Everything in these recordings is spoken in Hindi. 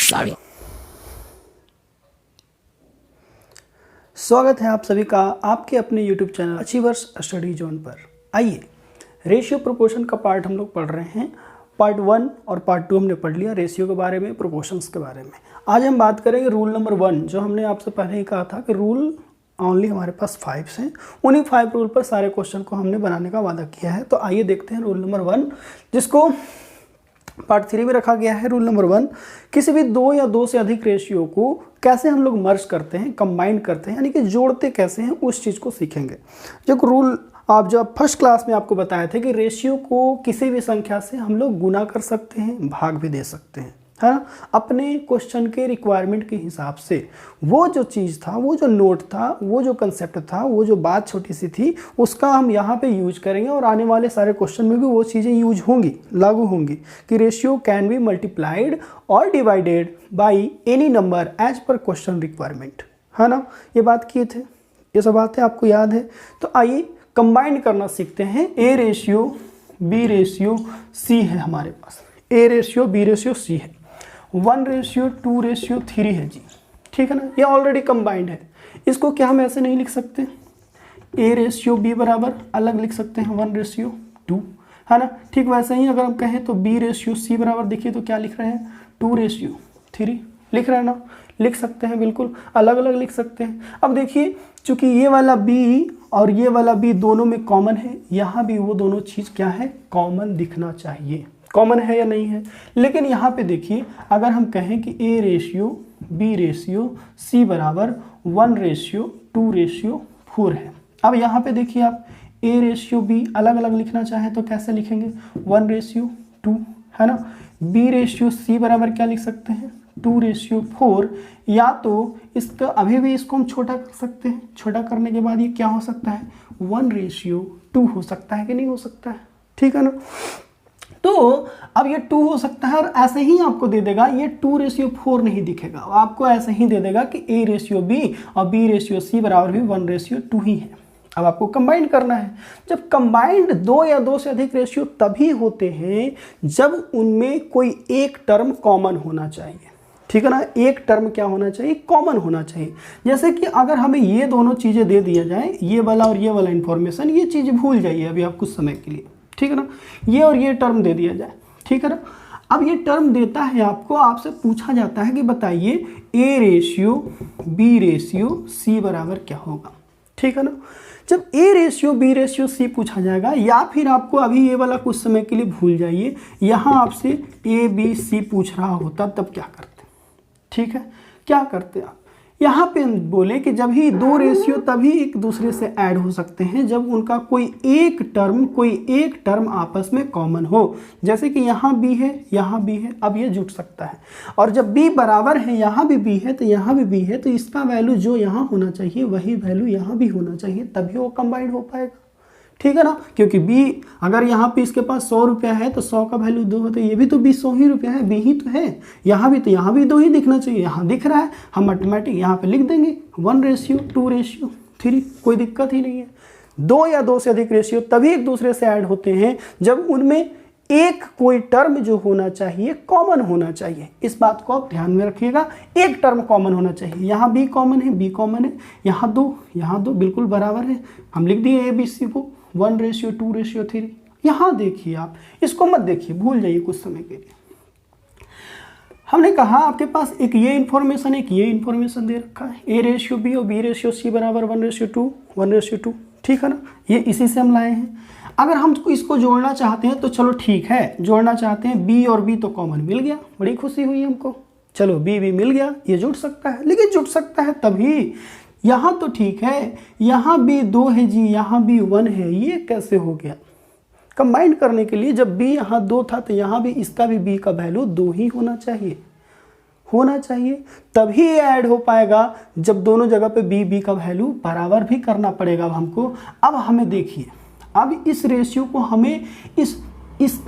Sorry. स्वागत है आप सभी का आपके अपने YouTube channel achievers study zone पर। आइए, रेशियो प्रोपोर्शन का पार्ट हम लोग पढ़ रहे हैं। पार्ट 1 और पार्ट 2 हमने पढ़ लिया, रेशियो के बारे में, प्रोपोर्शंस के बारे में। आज हम बात करेंगे रूल नंबर 1, जो हमने आपसे पहले ही कहा था कि रूल ओनली हमारे पास 5 हैं। उन्हीं 5 रूल पर सारे क्वेश्चन को हमने बनाने का वादा किया है। तो आइए देखते हैं रूल नंबर 1, जिसको पार्ट 3 में रखा गया है। रूल नंबर 1, किसी भी 2 या 2 से अधिक रेशियो को कैसे हम लोग मर्ज करते हैं, कंबाइन करते हैं, यानी कि जोड़ते कैसे हैं, उस चीज़ को सीखेंगे। जो रूल आप जब फर्स्ट क्लास में आपको बताए थे कि रेशियो को किसी भी संख्या से हम लोग गुना कर सकते हैं, भाग भी दे सकते हैं, है ना, अपने क्वेश्चन के रिक्वायरमेंट के हिसाब से। वो जो चीज़ था, वो जो नोट था, वो जो कंसेप्ट था, वो जो बात छोटी सी थी, उसका हम यहाँ पे यूज करेंगे और आने वाले सारे क्वेश्चन में भी वो चीज़ें यूज होंगी, लागू होंगी कि रेशियो कैन बी मल्टीप्लाइड और divided by any number as per question requirement, है ना। ये बात किए थे, ये सब बातें आपको याद है। तो आइए कंबाइन करना सीखते हैं। A ratio B ratio C है हमारे पास, A ratio B ratio C है, 1:2:3 है जी, ठीक है ना। ये ऑलरेडी कंबाइंड है। इसको क्या हम ऐसे नहीं लिख सकते, ए रेशियो बी बराबर अलग लिख सकते हैं 1:2, है ना। ठीक वैसे ही अगर हम कहें तो बी रेशियो सी बराबर, देखिए तो क्या लिख रहे हैं, 2:3 लिख रहे हैं ना, लिख सकते हैं, बिल्कुल अलग अलग लिख सकते हैं। अब देखिए, चूंकि ये वाला बी और ये वाला बी दोनों में कॉमन है, यहाँ भी वो दोनों चीज़ क्या है, कॉमन दिखना चाहिए। कॉमन है या नहीं है। लेकिन यहाँ पे देखिए, अगर हम कहें कि A ratio B ratio C बराबर 1:2:4 है। अब यहाँ पे देखिए, आप ए रेशियो बी अलग अलग लिखना चाहें तो कैसे लिखेंगे, 1:2, है ना। बी रेशियो सी बराबर क्या लिख सकते हैं, 2:4। या तो इसका अभी भी इसको हम छोटा कर सकते हैं, छोटा करने के बाद ये क्या हो सकता है, 1:2 हो सकता है कि नहीं हो सकता है, ठीक है ना। तो अब ये 2 हो सकता है और ऐसे ही आपको दे देगा, ये 2:4 नहीं दिखेगा, आपको ऐसे ही दे देगा कि ए रेशियो बी और बी रेशियो सी बराबर भी 1:2 ही है। अब आपको कंबाइन करना है। जब कंबाइंड 2 या 2 से अधिक रेशियो तभी होते हैं जब उनमें कोई एक टर्म कॉमन होना चाहिए, ठीक है ना। एक टर्म क्या होना चाहिए, कॉमन होना चाहिए। जैसे कि अगर हमें ये दोनों चीज़ें दे दिया जाए, ये वाला और ये वाला इंफॉर्मेशन, ये चीज़ भूल जाइए अभी आप कुछ समय के लिए, ठीक है ना। ये और ये टर्म दे दिया जाए, ठीक है ना। अब ये टर्म देता है आपको, आपसे पूछा जाता है कि बताइए A ratio B ratio C बराबर क्या होगा, ठीक है ना। जब A ratio B ratio C पूछा जाएगा, या फिर आपको अभी ये वाला कुछ समय के लिए भूल जाइए, यहाँ आपसे ए बी सी पूछ रहा होता तब क्या करते, ठीक है, क्या करते आप यहाँ पे बोले कि जब ही 2 रेशियो तभी एक दूसरे से ऐड हो सकते हैं जब उनका कोई एक टर्म आपस में कॉमन हो। जैसे कि यहाँ बी है, यहाँ बी है, अब ये जुट सकता है। और जब बी बराबर है, यहाँ भी बी है तो यहाँ भी बी है, तो इसका वैल्यू जो यहाँ होना चाहिए वही वैल्यू यहाँ भी होना चाहिए, तभी वो कंबाइंड हो पाएगा, ठीक है ना। क्योंकि बी अगर यहाँ पे इसके पास 100 रुपया है तो 100 का वैल्यू 2 है, तो ये भी तो 100 ही रुपया है, बी ही तो है। यहाँ भी तो यहाँ भी 2 ही दिखना चाहिए, यहाँ दिख रहा है, हम ऑटोमेटिक यहाँ पे लिख देंगे 1:2:3, कोई दिक्कत ही नहीं है। 2 या 2 से अधिक रेशियो तभी एक दूसरे से ऐड होते हैं जब उनमें एक कोई टर्म जो होना चाहिए कॉमन होना चाहिए। इस बात को आप ध्यान में रखिएगा, एक टर्म कॉमन होना चाहिए। यहाँ बी कॉमन है, बी कॉमन है, यहाँ 2 बिल्कुल बराबर है, हम लिख दिए ए बी सी को 1:2:3। यहाँ देखिए, आप इसको मत देखिए, भूल जाइए कुछ समय के लिए। हमने कहा आपके पास एक ये इन्फॉर्मेशन, एक ये इन्फॉर्मेशन दे रखा है, ए रेशियो बी और बी रेशियो सी बराबर 1:2, ठीक है ना। ये इसी से हम लाए हैं। अगर हम इसको जोड़ना चाहते हैं तो चलो ठीक है, जोड़ना चाहते हैं, बी और बी तो कॉमन मिल गया, बड़ी खुशी हुई हमको, चलो बी भी मिल गया, ये जुड़ सकता है। लेकिन जुड़ सकता है तभी, यहाँ तो ठीक है, यहाँ भी 2 है जी, यहाँ भी 1 है, ये कैसे हो गया। कंबाइन करने के लिए जब बी यहाँ 2 था तो यहाँ भी इसका भी बी का वैल्यू 2 ही होना चाहिए, तभी ये ऐड हो पाएगा। जब दोनों जगह पे बी का वैल्यू बराबर भी करना पड़ेगा अब हमको। अब हमें देखिए, अब इस रेशियो को हमें इस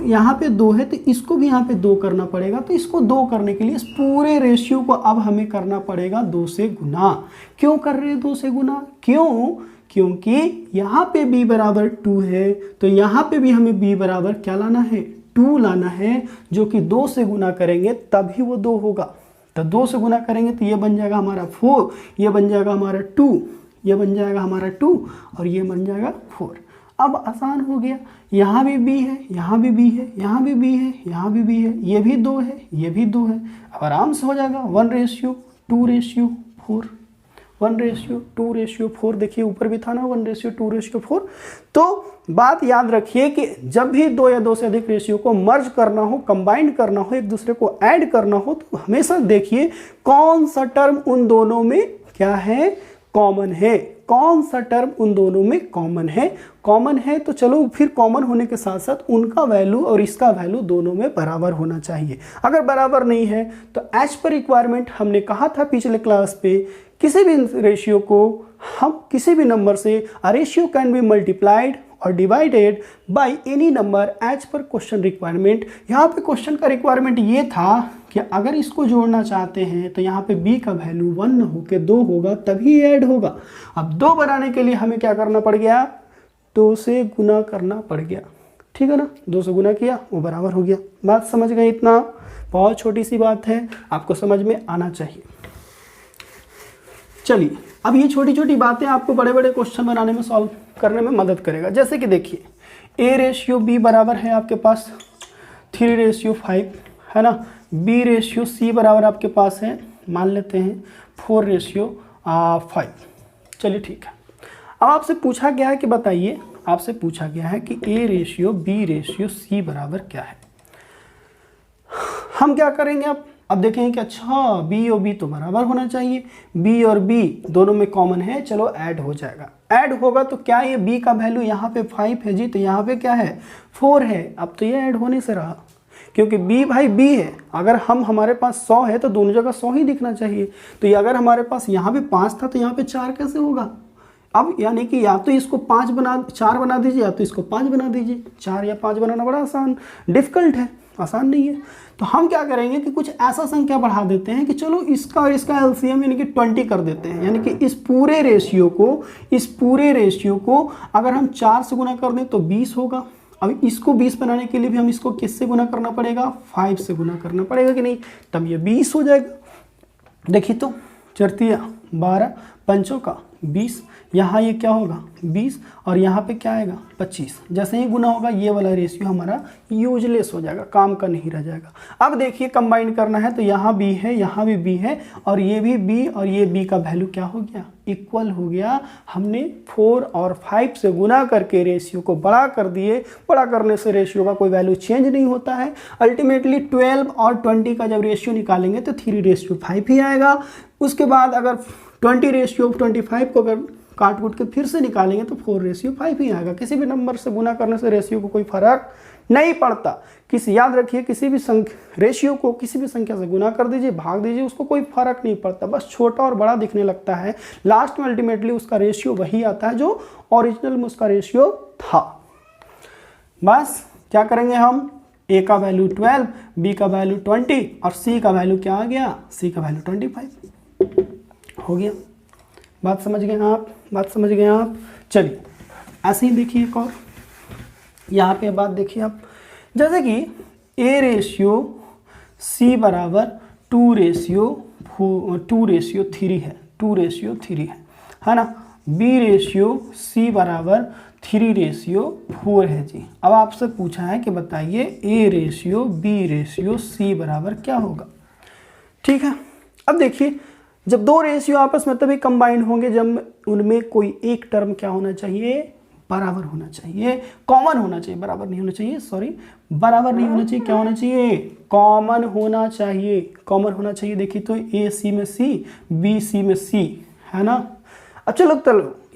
यहाँ पे 2 है तो इसको भी यहाँ पे 2 करना पड़ेगा। तो इसको 2 करने के लिए इस पूरे रेशियो को अब हमें करना पड़ेगा 2 से गुना। क्यों कर रहे हैं 2 से गुना, क्यों, क्योंकि यहाँ पे b बराबर 2 है तो यहाँ पे भी हमें b बराबर क्या लाना है, 2 लाना है, जो कि 2 से गुना करेंगे तभी वो 2 होगा। तो 2 से गुना करेंगे तो ये बन जाएगा हमारा 4, ये बन जाएगा हमारा 2, ये बन जाएगा हमारा 2 और ये बन जाएगा 4। अब आसान हो गया, यहाँ भी b है, यहाँ भी b है, यहाँ भी b है, यहाँ भी b है, ये भी 2 है, ये भी 2 है। अब आराम से हो जाएगा 1:2:4, 1:2:4। देखिए ऊपर भी था ना 1:2:4। तो बात याद रखिए कि जब भी 2 या 2 से अधिक रेशियो को मर्ज करना हो, कंबाइन करना हो, एक दूसरे को ऐड करना हो, तो हमेशा देखिए कौन सा टर्म उन दोनों में क्या है, कॉमन है। कौन सा टर्म उन दोनों में कॉमन है, कॉमन है तो चलो फिर कॉमन होने के साथ साथ उनका वैल्यू और इसका वैल्यू दोनों में बराबर होना चाहिए। अगर बराबर नहीं है तो एज पर रिक्वायरमेंट हमने कहा था पिछले क्लास पे, किसी भी रेशियो को हम किसी भी नंबर से a ratio can be multiplied और divided by any number as per question requirement. यहाँ पे क्वेश्चन का रिक्वायरमेंट ये था कि अगर इसको जोड़ना चाहते हैं तो यहाँ पे b का वैल्यू 1 होके 2 होगा तभी ऐड होगा। अब 2 बनाने के लिए हमें क्या करना पड़ गया, 2 से गुना करना पड़ गया, ठीक है ना। 2 से गुना किया वो बराबर हो गया। बात समझ गए? इतना बहुत छोटी सी बात है, आपको समझ में आना चाहिए। चलिए अब ये छोटी छोटी बातें आपको बड़े बड़े क्वेश्चन बनाने में, सॉल्व करने में मदद करेगा। जैसे कि देखिए a:b बराबर है आपके पास 3:5 है ना, b:c बराबर आपके पास है मान लेते हैं 4:5। चलिए ठीक है। अब आपसे पूछा गया है कि बताइए, आपसे पूछा गया है कि a:b:c बराबर क्या है। हम क्या करेंगे अब देखेंगे कि अच्छा b और b तो बराबर होना चाहिए, b और b दोनों में कॉमन है, चलो ऐड हो जाएगा। ऐड होगा तो क्या ये b का वैल्यू यहाँ पे 5 है जी, तो यहाँ पे क्या है 4 है। अब तो ये ऐड होने से रहा, क्योंकि b भाई b है। अगर हमारे पास 100 है तो दोनों जगह 100 ही दिखना चाहिए। तो ये अगर हमारे पास यहाँ पे 5 था तो यहाँ पे 4 कैसे होगा। अब यानी कि या तो इसको 4 बना दीजिए या तो इसको 5 बना दीजिए। 4 या 5 बनाना बड़ा आसान, डिफिकल्ट है, आसान नहीं है। तो हम क्या करेंगे कि कुछ ऐसा संख्या बढ़ा देते हैं कि चलो इसका और इसका एलसीएम यानी कि 20 कर देते हैं। यानी कि इस पूरे रेशियो को अगर हम 4 से गुना कर दें तो 20 होगा। अब इसको 20 बनाने के लिए भी हम इसको किससे गुना करना पड़ेगा, 5 से गुना करना पड़ेगा कि नहीं, तब ये 20 हो जाएगा। देखिए तो 4 12 5 का 20, यहाँ ये क्या होगा 20 और यहाँ पे क्या आएगा 25। जैसे ही गुना होगा ये वाला रेशियो हमारा यूजलेस हो जाएगा, काम का नहीं रह जाएगा। अब देखिए कंबाइन करना है तो यहाँ b है, यहाँ भी b है और ये भी b और ये b का वैल्यू क्या हो गया, इक्वल हो गया। हमने 4 और 5 से गुना करके रेशियो को बड़ा कर दिए। बड़ा करने से रेशियो का कोई वैल्यू चेंज नहीं होता है। अल्टीमेटली 12 और 20 का जब रेशियो निकालेंगे तो 3:5 ही आएगा। उसके बाद अगर 20:25 को अगर काट कूट के फिर से निकालेंगे तो 4:5 ही आएगा। किसी भी नंबर से गुना करने से रेशियो को कोई फर्क नहीं पड़ता। याद रखिए किसी भी रेशियो को किसी भी संख्या से गुना कर दीजिए, भाग दीजिए, उसको कोई फर्क नहीं पड़ता, बस छोटा और बड़ा दिखने लगता है। लास्ट में अल्टीमेटली उसका रेशियो वही आता है जो ओरिजिनल में उसका रेशियो था। बस क्या करेंगे हम, a का वैल्यू 12, b का वैल्यू 20 और c का वैल्यू क्या आ गया, c का वैल्यू 25 हो गया। बात समझ गए आप, बात समझ गए आप। चलिए ऐसे ही देखिए एक और, यहाँ पे बात देखिए आप, जैसे कि a:c बराबर 2:3 है, 2:3 है ना। b:c बराबर 3:4 है जी। अब आपसे पूछा है कि बताइए a:b:c बराबर क्या होगा। ठीक है, अब देखिए जब 2 रेशियो आपस में तभी कंबाइन होंगे जब उनमें कोई एक टर्म क्या होना चाहिए, बराबर होना चाहिए, कॉमन होना चाहिए। बराबर नहीं होना चाहिए, सॉरी, बराबर नहीं होना चाहिए, क्या होना चाहिए, कॉमन होना चाहिए, कॉमन होना चाहिए। देखिए तो ए सी में सी, बी सी में सी, है ना। अब चलो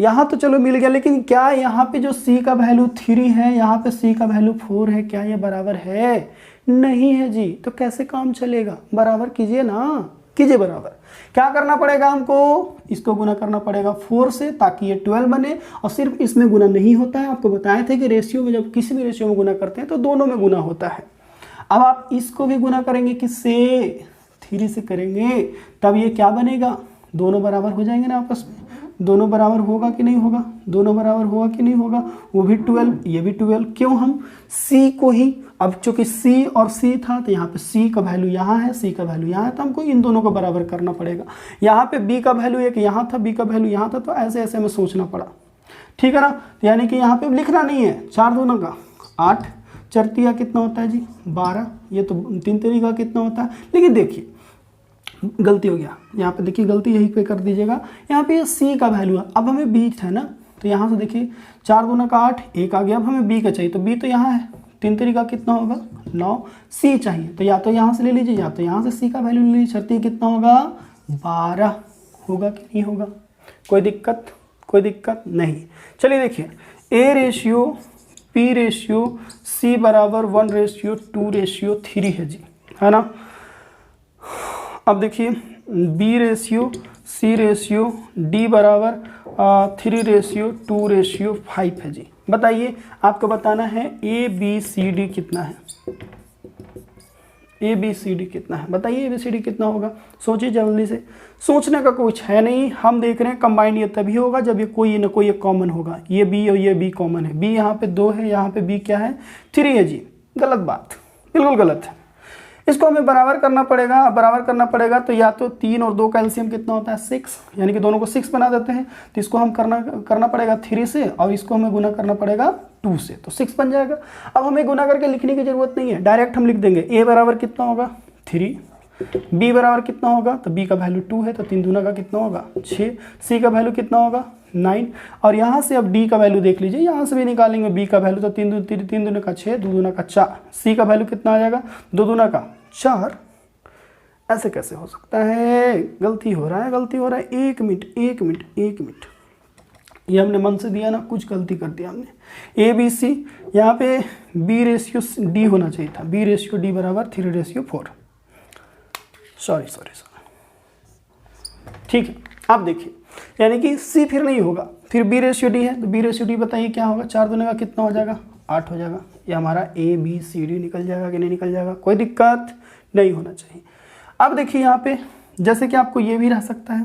यहाँ तो चलो मिल गया, लेकिन क्या यहाँ पे जो c का वैल्यू 3 है, यहाँ पे c का वैल्यू 4 है, क्या ये बराबर है, नहीं है जी। तो कैसे काम चलेगा, बराबर कीजिए ना, कीजिए बराबर। क्या करना पड़ेगा हमको, इसको गुना करना पड़ेगा 4 से ताकि ये 12 बने। और सिर्फ इसमें गुना नहीं होता है, आपको बताए थे कि रेशियो में जब किसी भी रेशियो में गुना करते हैं तो दोनों में गुना होता है। अब आप इसको भी गुना करेंगे किससे, 3 से करेंगे, तब ये क्या बनेगा, दोनों बराबर हो जाएंगे ना आपस में। दोनों बराबर होगा कि नहीं होगा, दोनों बराबर होगा कि नहीं होगा, वो भी 12 ये भी 12। क्यों, हम c को ही, अब चूंकि c और c था तो यहाँ पे c का वैल्यू यहाँ है, c का वैल्यू यहाँ है, तो हमको इन दोनों को बराबर करना पड़ेगा। यहाँ पे b का वैल्यू एक यहाँ था, b का वैल्यू यहाँ था, तो ऐसे ऐसे हमें सोचना पड़ा, ठीक है ना। तो यानी कि यहाँ पे लिखना नहीं है, 4 दूना का 8, 4 तिया कितना होता है जी 12, ये तो 3 तिरी का कितना होता है। लेकिन देखिए गलती हो गया, यहाँ पे देखिए गलती यही पे कर दीजिएगा, यहाँ पे ये c का वैल्यू है, अब हमें b है ना, तो यहाँ से देखिए 4 दूना का 8, 1 आ गया, अब हमें b का चाहिए, तो b तो यहाँ है, 3 तिरी का कितना होगा 9, c चाहिए तो या तो यहाँ से ले लीजिए या तो यहाँ से c का वैल्यू ले लीजिए, शर्ती कितना होगा 12 होगा कि नहीं होगा, कोई दिक्कत, कोई दिक्कत नहीं। चलिए देखिए a ratio p ratio c बराबर 1:2:3 है जी, है ना। अब देखिए b ratio c ratio d बराबर 3:2:5 है जी। बताइए आपको बताना है a b c d कितना है, ए बी सी डी कितना है, बताइए ए बी सी डी कितना होगा, सोचिए जल्दी से, सोचने का कुछ है नहीं, हम देख रहे हैं कंबाइंड ये तभी होगा जब ये कोई ना कोई एक कॉमन होगा, ये बी और ये बी कॉमन है, बी यहाँ पे 2 है, यहाँ पे बी क्या है 3 है जी, गलत बात, बिल्कुल गलत है। इसको हमें बराबर करना पड़ेगा, बराबर करना पड़ेगा तो या तो 3 और 2 का एलसीएम कितना होता है 6, यानी कि दोनों को 6 बना देते हैं, तो इसको हम करना पड़ेगा 3 से और इसको हमें गुना करना पड़ेगा 2 से, तो 6 बन जाएगा। अब हमें गुना करके लिखने की जरूरत नहीं है, डायरेक्ट हम लिख देंगे a बराबर कितना होगा 3, b बराबर कितना होगा, तो b का वैल्यू 2 है तो 3 दूना का कितना होगा 6, c का वैल्यू कितना होगा 9, और यहाँ से अब d का वैल्यू देख लीजिए, यहाँ से भी निकालेंगे b का वैल्यू, तो 3 दूना का 6, 2 दूना का 4, c का वैल्यू कितना आ जाएगा 2 दूना का 4। ऐसे कैसे हो सकता है, गलती हो रहा है, गलती हो रहा है, 1 मिनट, ये हमने मन से दिया ना, कुछ गलती कर दिया हमने। ए बी सी, यहाँ पे b रेशियो डी होना चाहिए था, b रेशियो डी बराबर 3:4, सॉरी, ठीक है। अब देखिए यानी कि c फिर नहीं होगा, फिर b रेशियो डी है, तो b रेशियो डी बताइए क्या होगा, 4 दूने का कितना हो जाएगा 8 हो जाएगा, ये हमारा ए बी सी डी निकल जाएगा कि नहीं निकल जाएगा, कोई दिक्कत नहीं होना चाहिए। अब देखिए यहाँ पे जैसे कि आपको ये भी रह सकता है,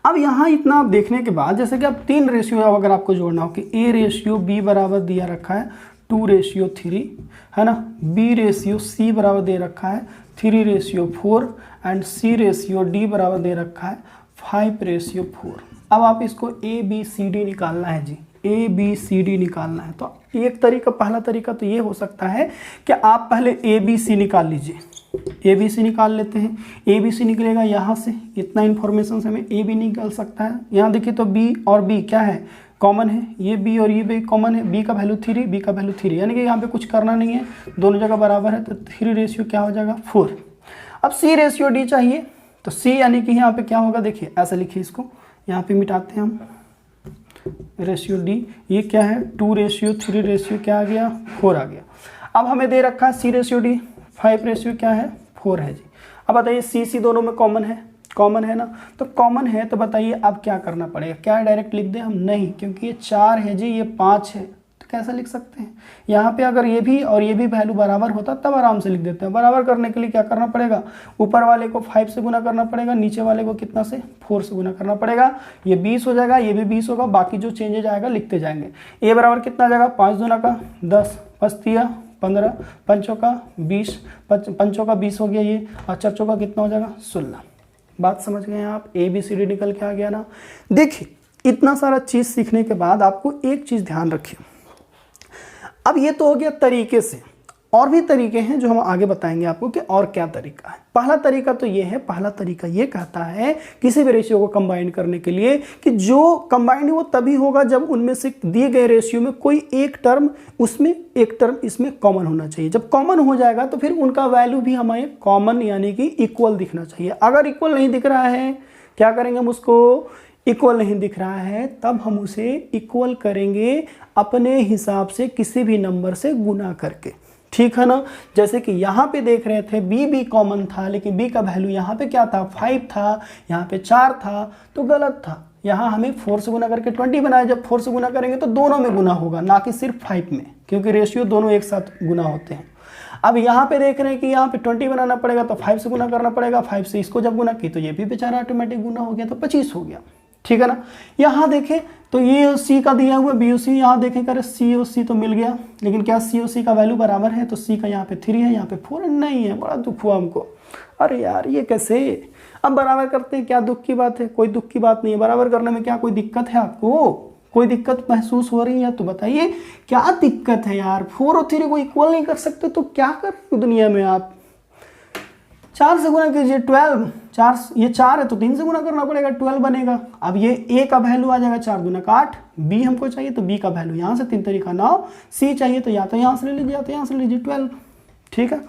अब यहाँ इतना आप देखने के बाद जैसे कि आप 3 रेशियो अगर आपको जोड़ना हो कि a रेशियो b बराबर दिया रखा है 2:3 है ना, b रेशियो c बराबर दे रखा है 3:4 एंड c रेशियो d बराबर दे रखा है 5:4। अब आप इसको a b c d निकालना है जी, a b c d निकालना है, तो एक तरीका, पहला तरीका तो ये हो सकता है कि आप पहले a b c निकाल लीजिए, ए बी सी निकाल लेते हैं, ए बी सी निकलेगा यहाँ से, इतना इन्फॉर्मेशन से हमें ए बी निकल सकता है। यहाँ देखिए तो बी और बी क्या है कॉमन है, ये बी और ये बी कॉमन है, बी का वैल्यू 3, बी का वैल्यू 3, यानी कि यहाँ पे कुछ करना नहीं है, दोनों जगह बराबर है, तो 3 रेशियो क्या हो जाएगा 4। अब सी रेशियो डी चाहिए, तो सी यानी कि यहाँ पे क्या होगा, देखिए ऐसे लिखिए इसको, यहाँ पे मिटाते हैं हम, रेशियो डी, ये क्या है 2:3 रेशियो क्या आ गया 4 आ गया। अब हमें दे रखा है सी रेशियो डी 5 रेशियो क्या है 4 है जी। अब बताइए सी दोनों में कॉमन है ना, तो कॉमन है तो बताइए अब क्या करना पड़ेगा, क्या डायरेक्ट लिख दें हम, नहीं, क्योंकि ये 4 है जी, ये 5 है, तो कैसे लिख सकते हैं, यहाँ पे अगर ये भी और ये भी वैल्यू बराबर होता तब आराम से लिख देते हैं। बराबर करने के लिए क्या करना पड़ेगा, ऊपर वाले को 5 से गुना करना पड़ेगा, नीचे वाले को कितना से 4 से गुना करना पड़ेगा, ये 20 हो जाएगा, ये भी 20 होगा, बाकी जो चेंजेज आएगा लिखते जाएंगे। ए बराबर कितना आ जाएगा 5 दूना का 10, 5 तिया 15, 5 का 20, 5 का 20 हो गया ये, और 4 का कितना हो जाएगा 16। बात समझ गए आप, ए बी सी डी निकल के आ गया ना। देखिए इतना सारा चीज़ सीखने के बाद आपको एक चीज़ ध्यान रखिए, अब ये तो हो गया तरीके से, और भी तरीके हैं जो हम आगे बताएंगे आपको कि और क्या तरीका है। पहला तरीका तो ये है, पहला तरीका ये कहता है किसी भी रेशियो को कंबाइन करने के लिए कि जो कंबाइंड वो तभी होगा जब उनमें से दिए गए रेशियो में कोई एक टर्म उसमें एक टर्म इसमें कॉमन होना चाहिए। जब कॉमन हो जाएगा तो फिर उनका वैल्यू भी हमें कॉमन यानी कि इक्वल दिखना चाहिए। अगर इक्वल नहीं दिख रहा है क्या करेंगे हम उसको, इक्वल नहीं दिख रहा है तब हम उसे इक्वल करेंगे अपने हिसाब से किसी भी नंबर से गुना करके, ठीक है ना। जैसे कि यहाँ पे देख रहे थे बी कॉमन था, लेकिन बी का वैल्यू यहाँ पे क्या था 5 था, यहाँ पे 4 था, तो गलत था। यहाँ हमें 4 से गुना करके 20 बनाया, जब 4 से गुना करेंगे तो दोनों में गुना होगा, ना कि सिर्फ 5 में, क्योंकि रेशियो दोनों एक साथ गुना होते हैं। अब यहाँ पे देख रहे हैं कि यहाँ पे 20 बनाना पड़ेगा तो 5 से गुना करना पड़ेगा, 5 से इसको जब गुना की तो ये भी बेचारा ऑटोमेटिक गुना हो गया, तो 25 हो गया। ठीक है ना। यहाँ देखें तो ये और सी का दिया हुआ बी और सी, यहाँ देखें कर सी और सी तो मिल गया, लेकिन क्या सी और सी का वैल्यू बराबर है? तो सी का यहाँ पे 3 है, यहाँ पे 4 नहीं है। बड़ा दुख हुआ हमको, अरे यार ये कैसे। अब बराबर करते हैं, क्या दुख की बात है? कोई दुख की बात नहीं है। बराबर करने में क्या कोई दिक्कत है आपको? कोई दिक्कत महसूस हो रही है तो बताइए क्या दिक्कत है यार? 4 और 3 को इक्वल नहीं कर सकते तो क्या कर रहे हो दुनिया में आप? 4 से गुना कीजिए 12, 4 ये 4 है तो 3 से गुना करना पड़ेगा, 12 बनेगा। अब ये ए का वैल्यू आ जाएगा 4 दूना का 8, बी हमको चाहिए तो बी का वैल्यू यहाँ से 3 तरीका 9, सी चाहिए तो या तो यहाँ से ले लीजिए या तो यहाँ से ले लीजिए 12। ठीक है,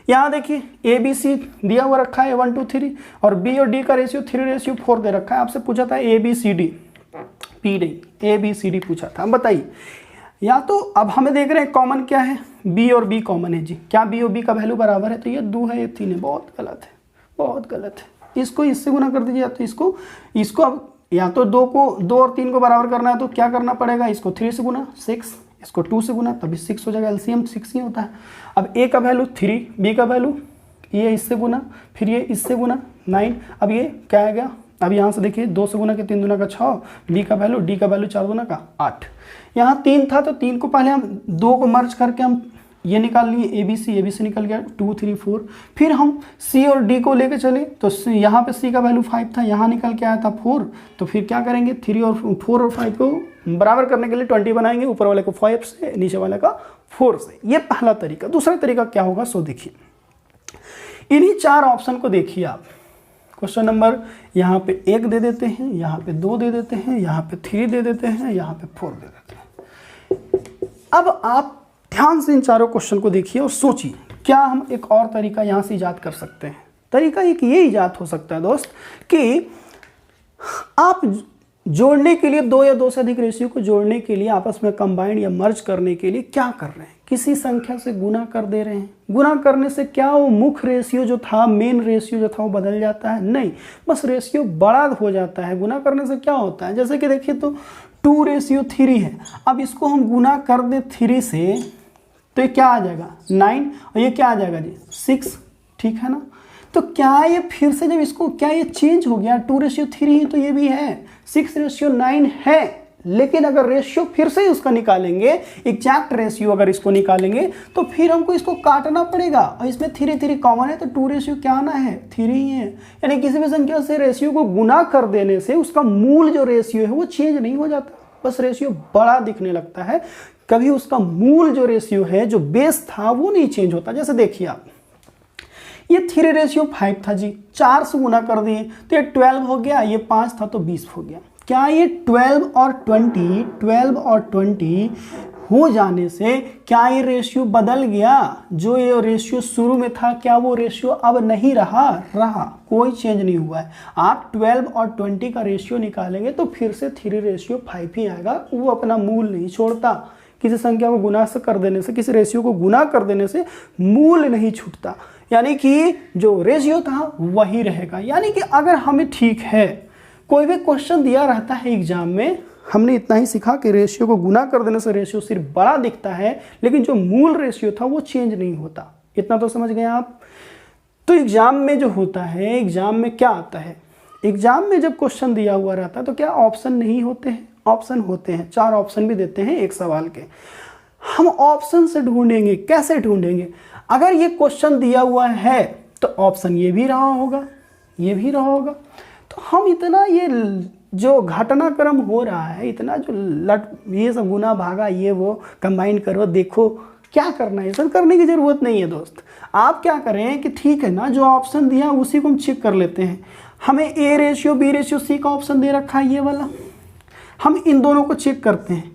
यहाँ देखिए ए बी सी दिया हुआ रखा है 1 2 3 और बी और डी का रेशियो 3:4 दे रखा है। आपसे पूछा था A B C D, P नहीं ए बी सी डी पूछा था। बताइए, या तो अब हमें देख रहे हैं कॉमन क्या है, बी और बी कॉमन है जी। क्या बी और बी का वैल्यू बराबर है? तो ये 2 है ये 3 है। बहुत गलत है, बहुत गलत है। इसको इससे गुना कर दीजिए, या तो इसको अब या तो 2 और 3 को बराबर करना है तो क्या करना पड़ेगा? इसको 3 से गुना 6, इसको 2 से गुना तभी 6 हो जाएगा। एलसीएम 6 ही होता है। अब ए का वैल्यू 3, बी का वैल्यू ये इससे गुना, फिर ये इससे गुना 9। अब ये क्या आ गया? अब यहाँ से देखिए 2 से गुना के 3 दूना का 6, बी का वैल्यू डी का वैल्यू 4 दूना का 8। यहाँ 3 था तो 3 को पहले हम 2 को मर्ज करके हम ये निकाल लिए ए बी सी निकल गया 2 3 4। फिर हम सी और डी को लेके चले तो यहाँ पे सी का वैल्यू 5 था, यहाँ निकल के आया था 4। तो फिर क्या करेंगे? 3 और 4 और 5 को बराबर करने के लिए 20 बनाएंगे, ऊपर वाले को 5 से नीचे वाले का 4 से। ये पहला तरीका। दूसरा तरीका क्या होगा सो देखिए, इन्हीं 4 ऑप्शन को देखिए आप। क्वेश्चन नंबर यहाँ पे 1 दे देते हैं, यहाँ पे 2 दे देते हैं, यहाँ पे 3 दे देते हैं, यहाँ पे 4 दे देते हैं। अब आप ध्यान से इन चारों क्वेश्चन को देखिए और सोचिए क्या हम एक और तरीका यहाँ से इजाद कर सकते हैं। तरीका एक ये इजाद हो सकता है दोस्त कि आप जोड़ने के लिए 2 या 2 से अधिक रेशियो को जोड़ने के लिए आपस में कंबाइंड या मर्ज करने के लिए क्या कर रहे हैं? किसी संख्या से गुना कर दे रहे हैं। गुना करने से क्या वो मुख्य रेशियो जो था, मेन रेशियो जो था वो बदल जाता है? नहीं, बस रेशियो बड़ा हो जाता है। गुना करने से क्या होता है? जैसे कि देखिए तो 2:3 है। अब इसको हम गुना कर दें 3 से तो ये क्या आ जाएगा? 9 और ये क्या आ जाएगा जी? 6। ठीक है ना। तो क्या ये फिर से जब इसको क्या ये चेंज हो गया? 2:3 ही तो ये भी है, 6:9 है। लेकिन अगर रेशियो फिर से उसका निकालेंगे, एग्जैक्ट रेशियो अगर इसको निकालेंगे तो फिर हमको इसको काटना पड़ेगा और इसमें 3 कॉमन है तो 2 क्या आना है? 3 ही है। यानी किसी भी संख्या से रेशियो को गुना कर देने से उसका मूल जो रेशियो है वो चेंज नहीं हो जाता, बस रेशियो बड़ा दिखने लगता है। कभी उसका मूल जो रेशियो है, जो बेस था, वो नहीं चेंज होता। जैसे देखिए आप, ये 3:5 था जी, 4 से गुना कर दिए तो ये 12 हो गया, ये 5 था तो 20 हो गया। क्या ये 12 और 20 हो जाने से क्या ये रेशियो बदल गया? जो ये रेशियो शुरू में था क्या वो रेशियो अब नहीं रहा? कोई चेंज नहीं हुआ है। आप 12 और 20 का रेशियो निकालेंगे तो फिर से 3:5 ही आएगा। वो अपना मूल नहीं छोड़ता। किसी संख्या को गुना से कर देने से, किसी रेशियो को गुना कर देने से मूल नहीं छूटता, यानी कि जो रेशियो था वही रहेगा। यानी कि अगर हमें ठीक है, कोई भी क्वेश्चन दिया रहता है एग्जाम में, हमने इतना ही सीखा कि रेशियो को गुना कर देने से रेशियो सिर्फ बड़ा दिखता है, लेकिन जो मूल रेशियो था वो चेंज नहीं होता। इतना तो समझ गए आप। तो एग्जाम में जो होता है, एग्जाम में क्या आता है? एग्जाम में जब क्वेश्चन दिया हुआ रहता है तो क्या ऑप्शन नहीं होते हैं? ऑप्शन होते हैं। 4 ऑप्शन भी देते हैं एक सवाल के। हम ऑप्शन से ढूंढेंगे। कैसे ढूंढेंगे? अगर ये क्वेश्चन दिया हुआ है तो ऑप्शन ये भी रहा होगा, ये भी रहा होगा। तो हम इतना ये जो घटनाक्रम हो रहा है, इतना जो ये सब गुना भागा ये वो कंबाइन करो, देखो क्या करना है, सब करने की ज़रूरत नहीं है दोस्त। आप क्या करें कि ठीक है ना, जो ऑप्शन दिया उसी को हम चेक कर लेते हैं। हमें A:B:C का ऑप्शन दे रखा है ये वाला, हम इन दोनों को चेक करते हैं।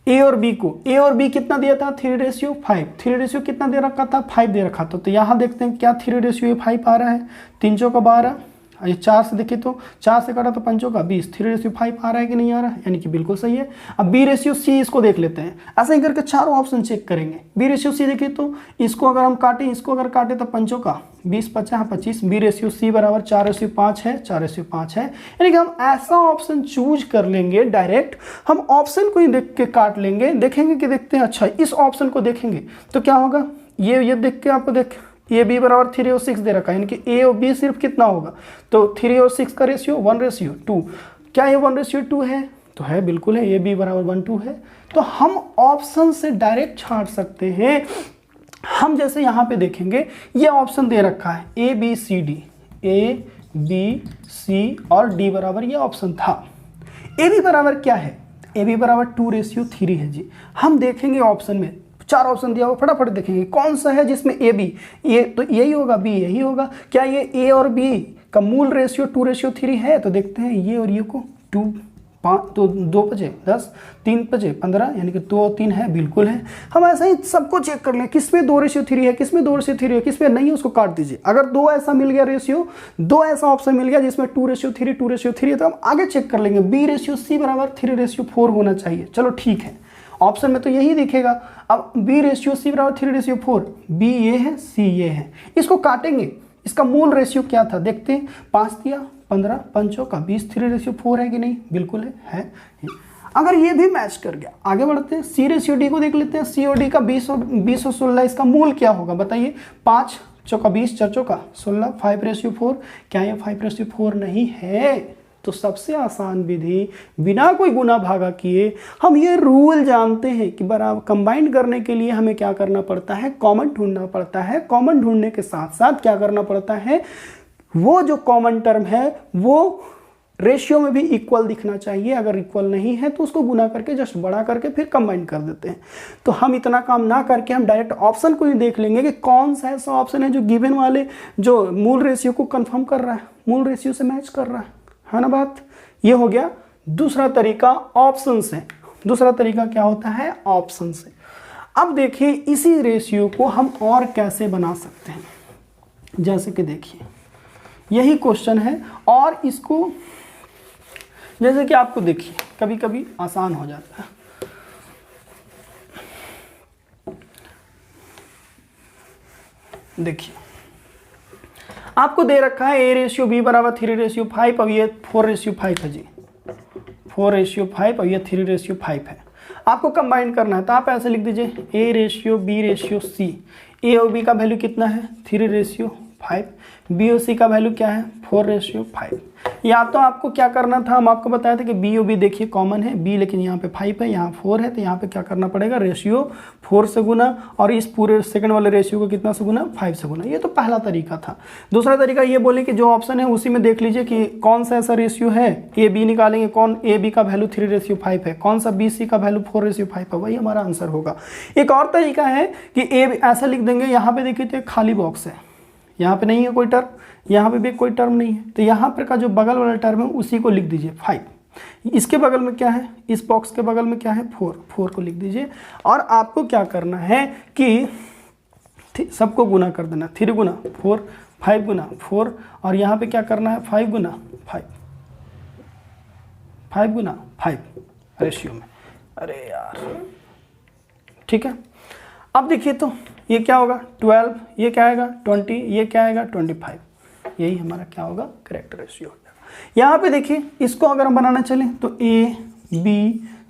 ए और बी को, ए और बी कितना दिया था? 3:5। 3 कितना दे रखा था? 5 दे रखा था। तो यहाँ देखते हैं क्या 3:5 आ रहा है? 3 चौका 12, ये 4 से देखिए तो 4 से काटा तो 5 चौका 20। 3:5 आ रहा है कि नहीं आ रहा है? यानी कि बिल्कुल सही है। अब B:C इसको देख लेते हैं। ऐसा ही करके चारों ऑप्शन चेक करेंगे। B:C देखिए तो इसको अगर हम काटें, इसको अगर काटें तो 5 चौका 20, 50, 25। B:C बराबर 4:5 है, 4:5 है। यानी कि हम ऐसा ऑप्शन चूज कर लेंगे डायरेक्ट, हम ऑप्शन को ही देख के काट लेंगे। देखेंगे कि देखते हैं, अच्छा इस ऑप्शन को देखेंगे तो क्या होगा, ये देख के आपको देख ए बी बराबर 3 और 6 दे रखा है, यानी कि ए और बी सिर्फ कितना होगा? तो 3 और 6 का रेशियो 1:2। क्या ये 1:2 है? तो है, बिल्कुल है, ए बी बराबर 1:2 है। तो हम ऑप्शन से डायरेक्ट छांट सकते हैं। हम जैसे यहाँ पे देखेंगे, ये ऑप्शन दे रखा है A B C D, A B C और डी बराबर ये ऑप्शन था। ए बी बराबर क्या है? ए बी बराबर 2:3 है जी। हम देखेंगे ऑप्शन में 4 ऑप्शन दिया हुआ, फटाफट देखेंगे कौन सा है जिसमें ए बी, ये तो यही होगा, बी यही होगा। क्या ये ए और बी का मूल रेशियो 2:3 है? तो देखते हैं ये और ये को 2 5 तो 2 बजे 10, 3 बजे 15, यानी कि 2 और 3 है, बिल्कुल है। हम ऐसा ही सबको चेक कर लें, किसमें 2:3 है, किसमें 2:3 है, किसमें नहीं है, उसको काट दीजिए। अगर 2 ऐसा मिल गया रेशियो, 2 ऐसा ऑप्शन मिल गया जिसमें 2:3 है, तो हम आगे चेक कर लेंगे B/C बराबर 3:4 होना चाहिए। चलो ठीक है, ऑप्शन में तो यही दिखेगा। अब B/C बराबर 3:4, बी ये है, सी ये है, इसको काटेंगे। इसका मूल रेशियो क्या था देखते हैं, 5 दिया 15, 5 का 20, 3:4 है कि नहीं? बिल्कुल है। अगर ये भी मैच कर गया, आगे बढ़ते हैं, C/D को देख लेते हैं। C और D का 20 और 16, इसका मूल क्या होगा बताइए? 5 चौका 20, 4 चौका 16, 5:4। क्या ये 5:4 नहीं है? तो सबसे आसान विधि, बिना कोई गुना भागा किए, हम ये रूल जानते हैं कि बराबर कंबाइन करने के लिए हमें क्या करना पड़ता है? कॉमन ढूंढना पड़ता है। कॉमन ढूंढने के साथ साथ क्या करना पड़ता है? वो जो कॉमन टर्म है वो रेशियो में भी इक्वल दिखना चाहिए। अगर इक्वल नहीं है तो उसको गुना करके जस्ट बड़ा करके फिर कंबाइन कर देते हैं। तो हम इतना काम ना करके हम डायरेक्ट ऑप्शन को ही देख लेंगे कि कौन सा ऐसा ऑप्शन है जो गिवन वाले जो मूल रेशियो को कंफर्म कर रहा है, मूल रेशियो से मैच कर रहा है ना बात? ये हो गया दूसरा तरीका ऑप्शन से। दूसरा तरीका क्या होता है? ऑप्शन से। अब देखिए इसी रेशियो को हम और कैसे बना सकते हैं। जैसे कि देखिए यही क्वेश्चन है और इसको जैसे कि आपको देखिए कभी कभी आसान हो जाता है। देखिए आपको दे रखा है A/B बराबर 3:5। अब ये 4:5 है जी, 4:5 और ये 3:5 है। आपको कंबाइन करना है तो आप ऐसे लिख दीजिए A/B/C। ए और बी का वैल्यू कितना है? 3:5। बी और सी का वैल्यू क्या है? 4:5। या तो आपको क्या करना था, हम आपको बताया था कि बी और बी देखिए कॉमन है, बी लेकिन यहाँ पे 5 है, यहाँ 4 है, तो यहाँ पे क्या करना पड़ेगा? रेशियो 4 से गुना और इस पूरे सेकंड वाले रेशियो को कितना से गुना? 5 से गुना। ये तो पहला तरीका था। दूसरा तरीका ये बोले कि जो ऑप्शन है उसी में देख लीजिए कि कौन सा ऐसा रेशियो है। ए बी निकालेंगे, कौन ए बी का वैल्यू 3:5 है, कौन सा बी सी का वैल्यू 4:5 है, वही हमारा आंसर होगा। एक और तरीका है कि ए ऐसा लिख देंगे, यहाँ पे देखिए तो एक खाली बॉक्स है, यहाँ पे नहीं है कोई टर्म, यहाँ पे भी कोई टर्म नहीं है, तो यहाँ पर का जो बगल वाला टर्म है उसी को लिख दीजिए 5। इसके बगल में क्या है? इस बॉक्स के बगल में क्या है? 4 को लिख दीजिए। और आपको क्या करना है कि सबको गुना कर देना, 3 गुना 4, 5 गुना 4, और यहाँ पे क्या करना है? 5 गुना 5, 5 गुना 5 रेशियो में। अरे यार, ठीक है। अब देखिए तो ये क्या होगा? 12, ये क्या आएगा? 20, ये क्या आएगा? 25। यही हमारा क्या होगा? करेक्ट रेशियो हो जाएगा। यहाँ पे देखिए इसको अगर हम बनाना चलें तो A, B,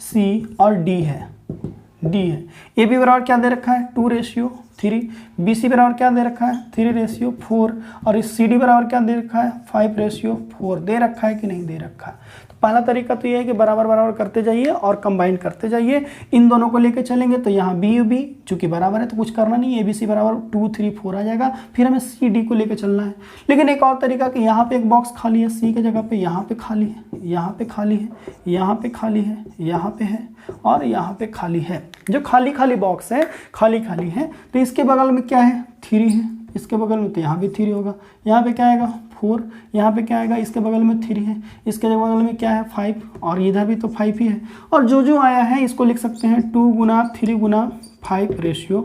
C और D है। ए बी बराबर क्या दे रखा है? 2:3। बी सी बराबर क्या दे रखा है? 3:4। और इस सी डी बराबर क्या दे रखा है? 5:4 दे रखा है कि नहीं दे रखा है? तो पहला तरीका तो ये है कि बराबर बराबर करते जाइए और कंबाइन करते जाइए। इन दोनों को लेके चलेंगे तो यहाँ बी बी चूंकि बराबर है तो कुछ करना नहीं, ए बी सी बराबर 2, 3, 4 आ जाएगा। फिर हमें सी डी को लेके चलना है। लेकिन एक और तरीका कि यहाँ पे एक बॉक्स खाली है, सी के जगह पे यहाँ पे खाली है, यहाँ पे खाली है, यहाँ पे खाली है, यहाँ पे है और यहाँ पे खाली है। जो खाली खाली बॉक्स है, खाली खाली है, तो इसके बगल में क्या है? 3 है, इसके बगल में तो यहाँ भी 3 होगा, यहाँ पे क्या आएगा? 4, यहाँ पे क्या आएगा? इसके बगल में 3 है, इसके बगल में क्या है? 5, और इधर भी तो 5 ही है। और जो जो आया है इसको लिख सकते हैं 2 गुना 3 गुना 5 रेशियो,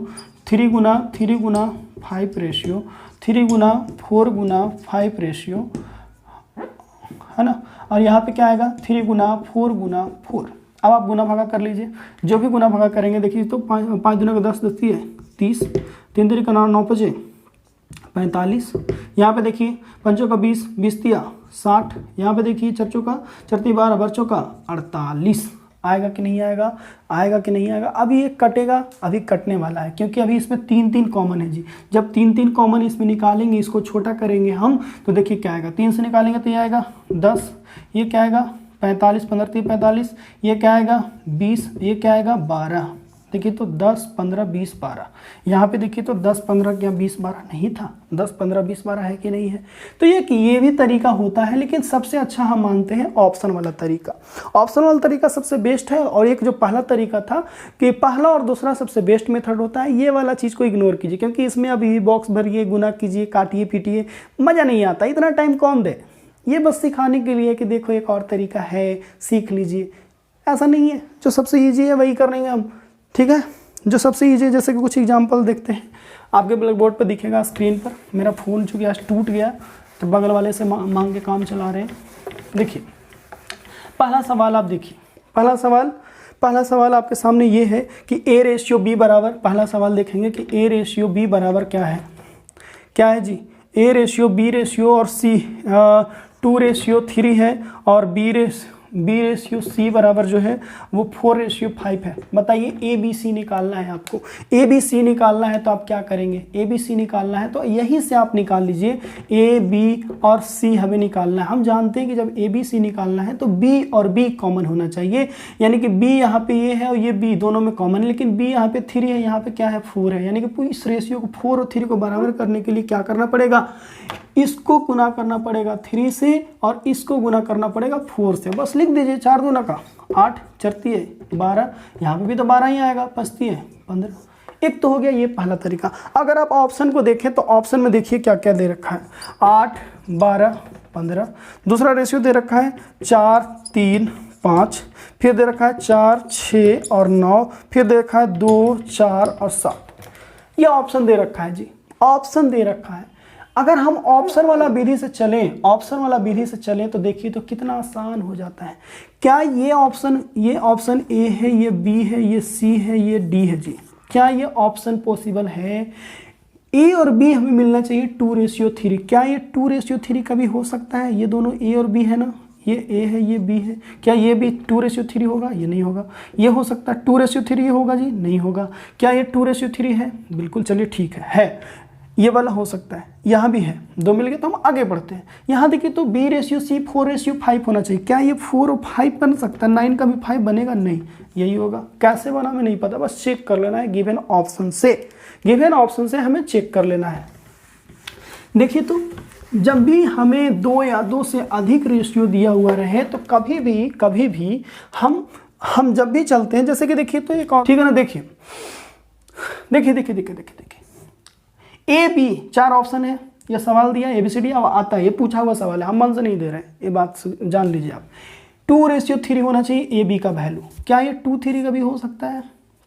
3 गुना 3 गुना 5 रेशियो, 3 गुना 4 गुना 5 रेशियो, है ना। और यहाँ पे क्या आएगा? 3 गुना 4 गुना 4। अब आप गुना भागा कर लीजिए, जो भी गुना भागा करेंगे देखिए तो 5 दूना का 10, 10 है 30, 3 3 का 9 5 45। यहाँ पे देखिए 5 का 20, 20 दिया 60। यहाँ पे देखिए 4 का 4 12, 12 का 48। आएगा कि नहीं आएगा? आएगा कि नहीं आएगा? अभी ये कटेगा, अभी कटने वाला है क्योंकि अभी इसमें 3 3 कॉमन है जी। जब 3 3 कॉमन इसमें निकालेंगे, इसको छोटा करेंगे हम, तो देखिए क्या आएगा? 3 से निकालेंगे तो ये आएगा 10, ये क्या आएगा? 45, 15 3 45, ये क्या आएगा 20, ये क्या आएगा 12। देखिए तो 10 15 20 12, यहाँ पे देखिए तो 10 15 क्या 20 12 नहीं था, 10 15 20 12 है कि नहीं है। तो ये भी तरीका होता है, लेकिन सबसे अच्छा हम मानते हैं ऑप्शन वाला तरीका। ऑप्शन वाला तरीका सबसे बेस्ट है। और एक जो पहला तरीका था कि पहला और दूसरा सबसे बेस्ट मेथड होता है, ये वाला चीज़ को इग्नोर कीजिए, क्योंकि इसमें अभी बॉक्स भरिए, गुना कीजिए, काटिए पीटिए, मज़ा नहीं आता, इतना टाइम कौन दे। ये बस सिखाने के लिए कि देखो एक और तरीका है, सीख लीजिए। ऐसा नहीं है, जो सबसे ईजी है वही करेंगे हम, ठीक है, जो सबसे ईजी है। जैसे कि कुछ एग्जांपल देखते हैं, आपके ब्लैक बोर्ड पर दिखेगा स्क्रीन पर। मेरा फ़ोन चूँकि आज टूट गया तो बगल वाले से मांग के काम चला रहे हैं। देखिए पहला सवाल आप देखिए, पहला सवाल आपके सामने ये है कि A/B बराबर, पहला सवाल देखेंगे कि A/B बराबर क्या है जी। A/B और C 2/3 है, और B/C बराबर जो है वो 4/5 है। बताइए ABC निकालना है आपको। ABC निकालना है तो आप क्या करेंगे, ABC निकालना है तो यहीं से आप निकाल लीजिए। A, B और C हमें निकालना है। हम जानते हैं कि जब ABC निकालना है तो B और B कॉमन होना चाहिए, यानी कि B यहाँ पे ये है और ये B दोनों में कॉमन है, लेकिन B यहाँ पे 3 है, यहाँ पे क्या है 4 है, यानी कि इस रेशियो को 4 और 3 को बराबर करने के लिए क्या करना पड़ेगा, इसको गुना करना पड़ेगा 3 से और इसको गुना करना पड़ेगा 4 से। बस लिख दीजिए 4 दूना का 8, 4 12, यहाँ पे भी तो 12 ही आएगा, 5 15। एक तो हो गया ये पहला तरीका। अगर आप ऑप्शन को देखें तो ऑप्शन में देखिए क्या क्या दे रखा है, 8 12 15। दूसरा रेशियो दे रखा है 4 3 5, फिर दे रखा है 4 6 और 9, फिर दे रखा है 2 4 और 7। ये ऑप्शन दे रखा है जी, ऑप्शन दे रखा है। अगर हम ऑप्शन वाला विधि से चलें तो देखिए तो कितना आसान हो जाता है। क्या ये ऑप्शन ए है, ये बी है, ये सी है, ये डी है जी, क्या ये ऑप्शन पॉसिबल है? ए और बी हमें मिलना चाहिए 2/3। क्या ये 2/3 कभी हो सकता है? ये दोनों ए और बी है ना, ये ए है ये बी है, क्या ये भी 2/3 होगा? ये नहीं होगा। ये हो सकता है 2/3 होगा जी, नहीं होगा। क्या ये 2/3 है? बिल्कुल, चलिए ठीक है। ये वाला हो सकता है, यहाँ भी है, दो मिल गए। तो हम आगे बढ़ते हैं। यहाँ देखिए तो B/C 4/5 होना चाहिए। क्या ये 4 और 5 बन सकता है? 9 का भी 5 बनेगा? नहीं, यही होगा। कैसे बना हमें नहीं पता, बस चेक कर लेना है गिवन ऑप्शन से हमें चेक कर लेना है। देखिए तो जब भी हमें 2 या 2 से अधिक रेशियो दिया हुआ रहे तो कभी भी हम जब भी चलते हैं, जैसे कि देखिए तो एक और, ठीक है ना, देखिए ए बी 4 ऑप्शन है। ये सवाल दिया ABCD, अब आता है, ये पूछा हुआ सवाल है, हम मन से नहीं दे रहे हैं, ये बात जान लीजिए आप। 2/3 होना चाहिए AB का वैल्यू। क्या ये 2 3 कभी हो सकता है?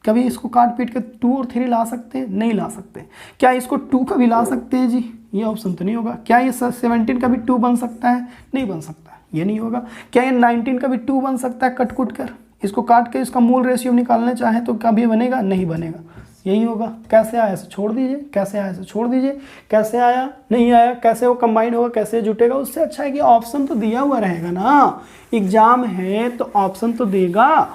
कभी इसको काट पीट के 2 और 3 ला सकते हैं? नहीं ला सकते। क्या इसको 2 कभी ला सकते हैं जी? ये ऑप्शन तो नहीं होगा। क्या ये 17 का भी 2 बन सकता है? नहीं बन सकता, ये नहीं होगा। क्या ये 19 का भी 2 बन सकता है? कट कुट कर इसको काट के इसका मूल रेशियो निकालना चाहे तो कभी बनेगा? नहीं बनेगा, यही होगा। कैसे आया इसे छोड़ दीजिए, कैसे आया नहीं आया, कैसे वो कंबाइंड होगा, कैसे जुटेगा। उससे अच्छा है कि ऑप्शन तो दिया हुआ रहेगा ना, एग्जाम है तो ऑप्शन तो देगा,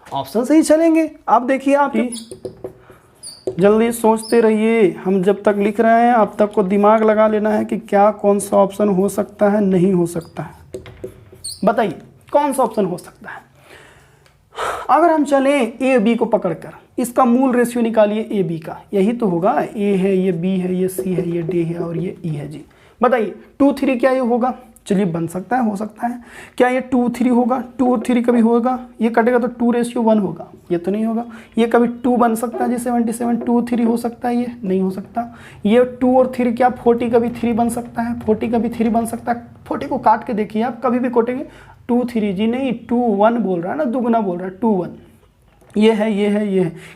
ऑप्शन से ही चलेंगे। आप देखिए, आप जल्दी सोचते रहिए, हम जब तक लिख रहे हैं अब तक को दिमाग लगा लेना है कि क्या कौन सा ऑप्शन हो सकता है, नहीं हो सकता है। बताइए कौन सा ऑप्शन हो सकता है। अगर हम चलें ए बी को पकड़कर, इसका मूल रेशियो निकालिए ए बी का, यही तो होगा। ए है, ये बी है, ये सी है, ये डी है और ये ई है जी। बताइए 2 3 क्या ये होगा? चलिए बन सकता है, हो सकता है। क्या ये 2 3 होगा? 2 और 3 कभी होगा? ये कटेगा तो 2/1 होगा, ये तो नहीं होगा। ये कभी 2 बन सकता है जी 77, 2 और 3 हो सकता है? ये नहीं हो सकता। ये 2 और 3 क्या 40 कभी 3 बन सकता है? 40 कभी 3 बन सकता है। 40 को काट के देखिए आप, कभी भी कोटेंगे 2 3 जी नहीं, 2 1 बोल रहा है ना, दुगुना बोल रहा है 2 1। ये है,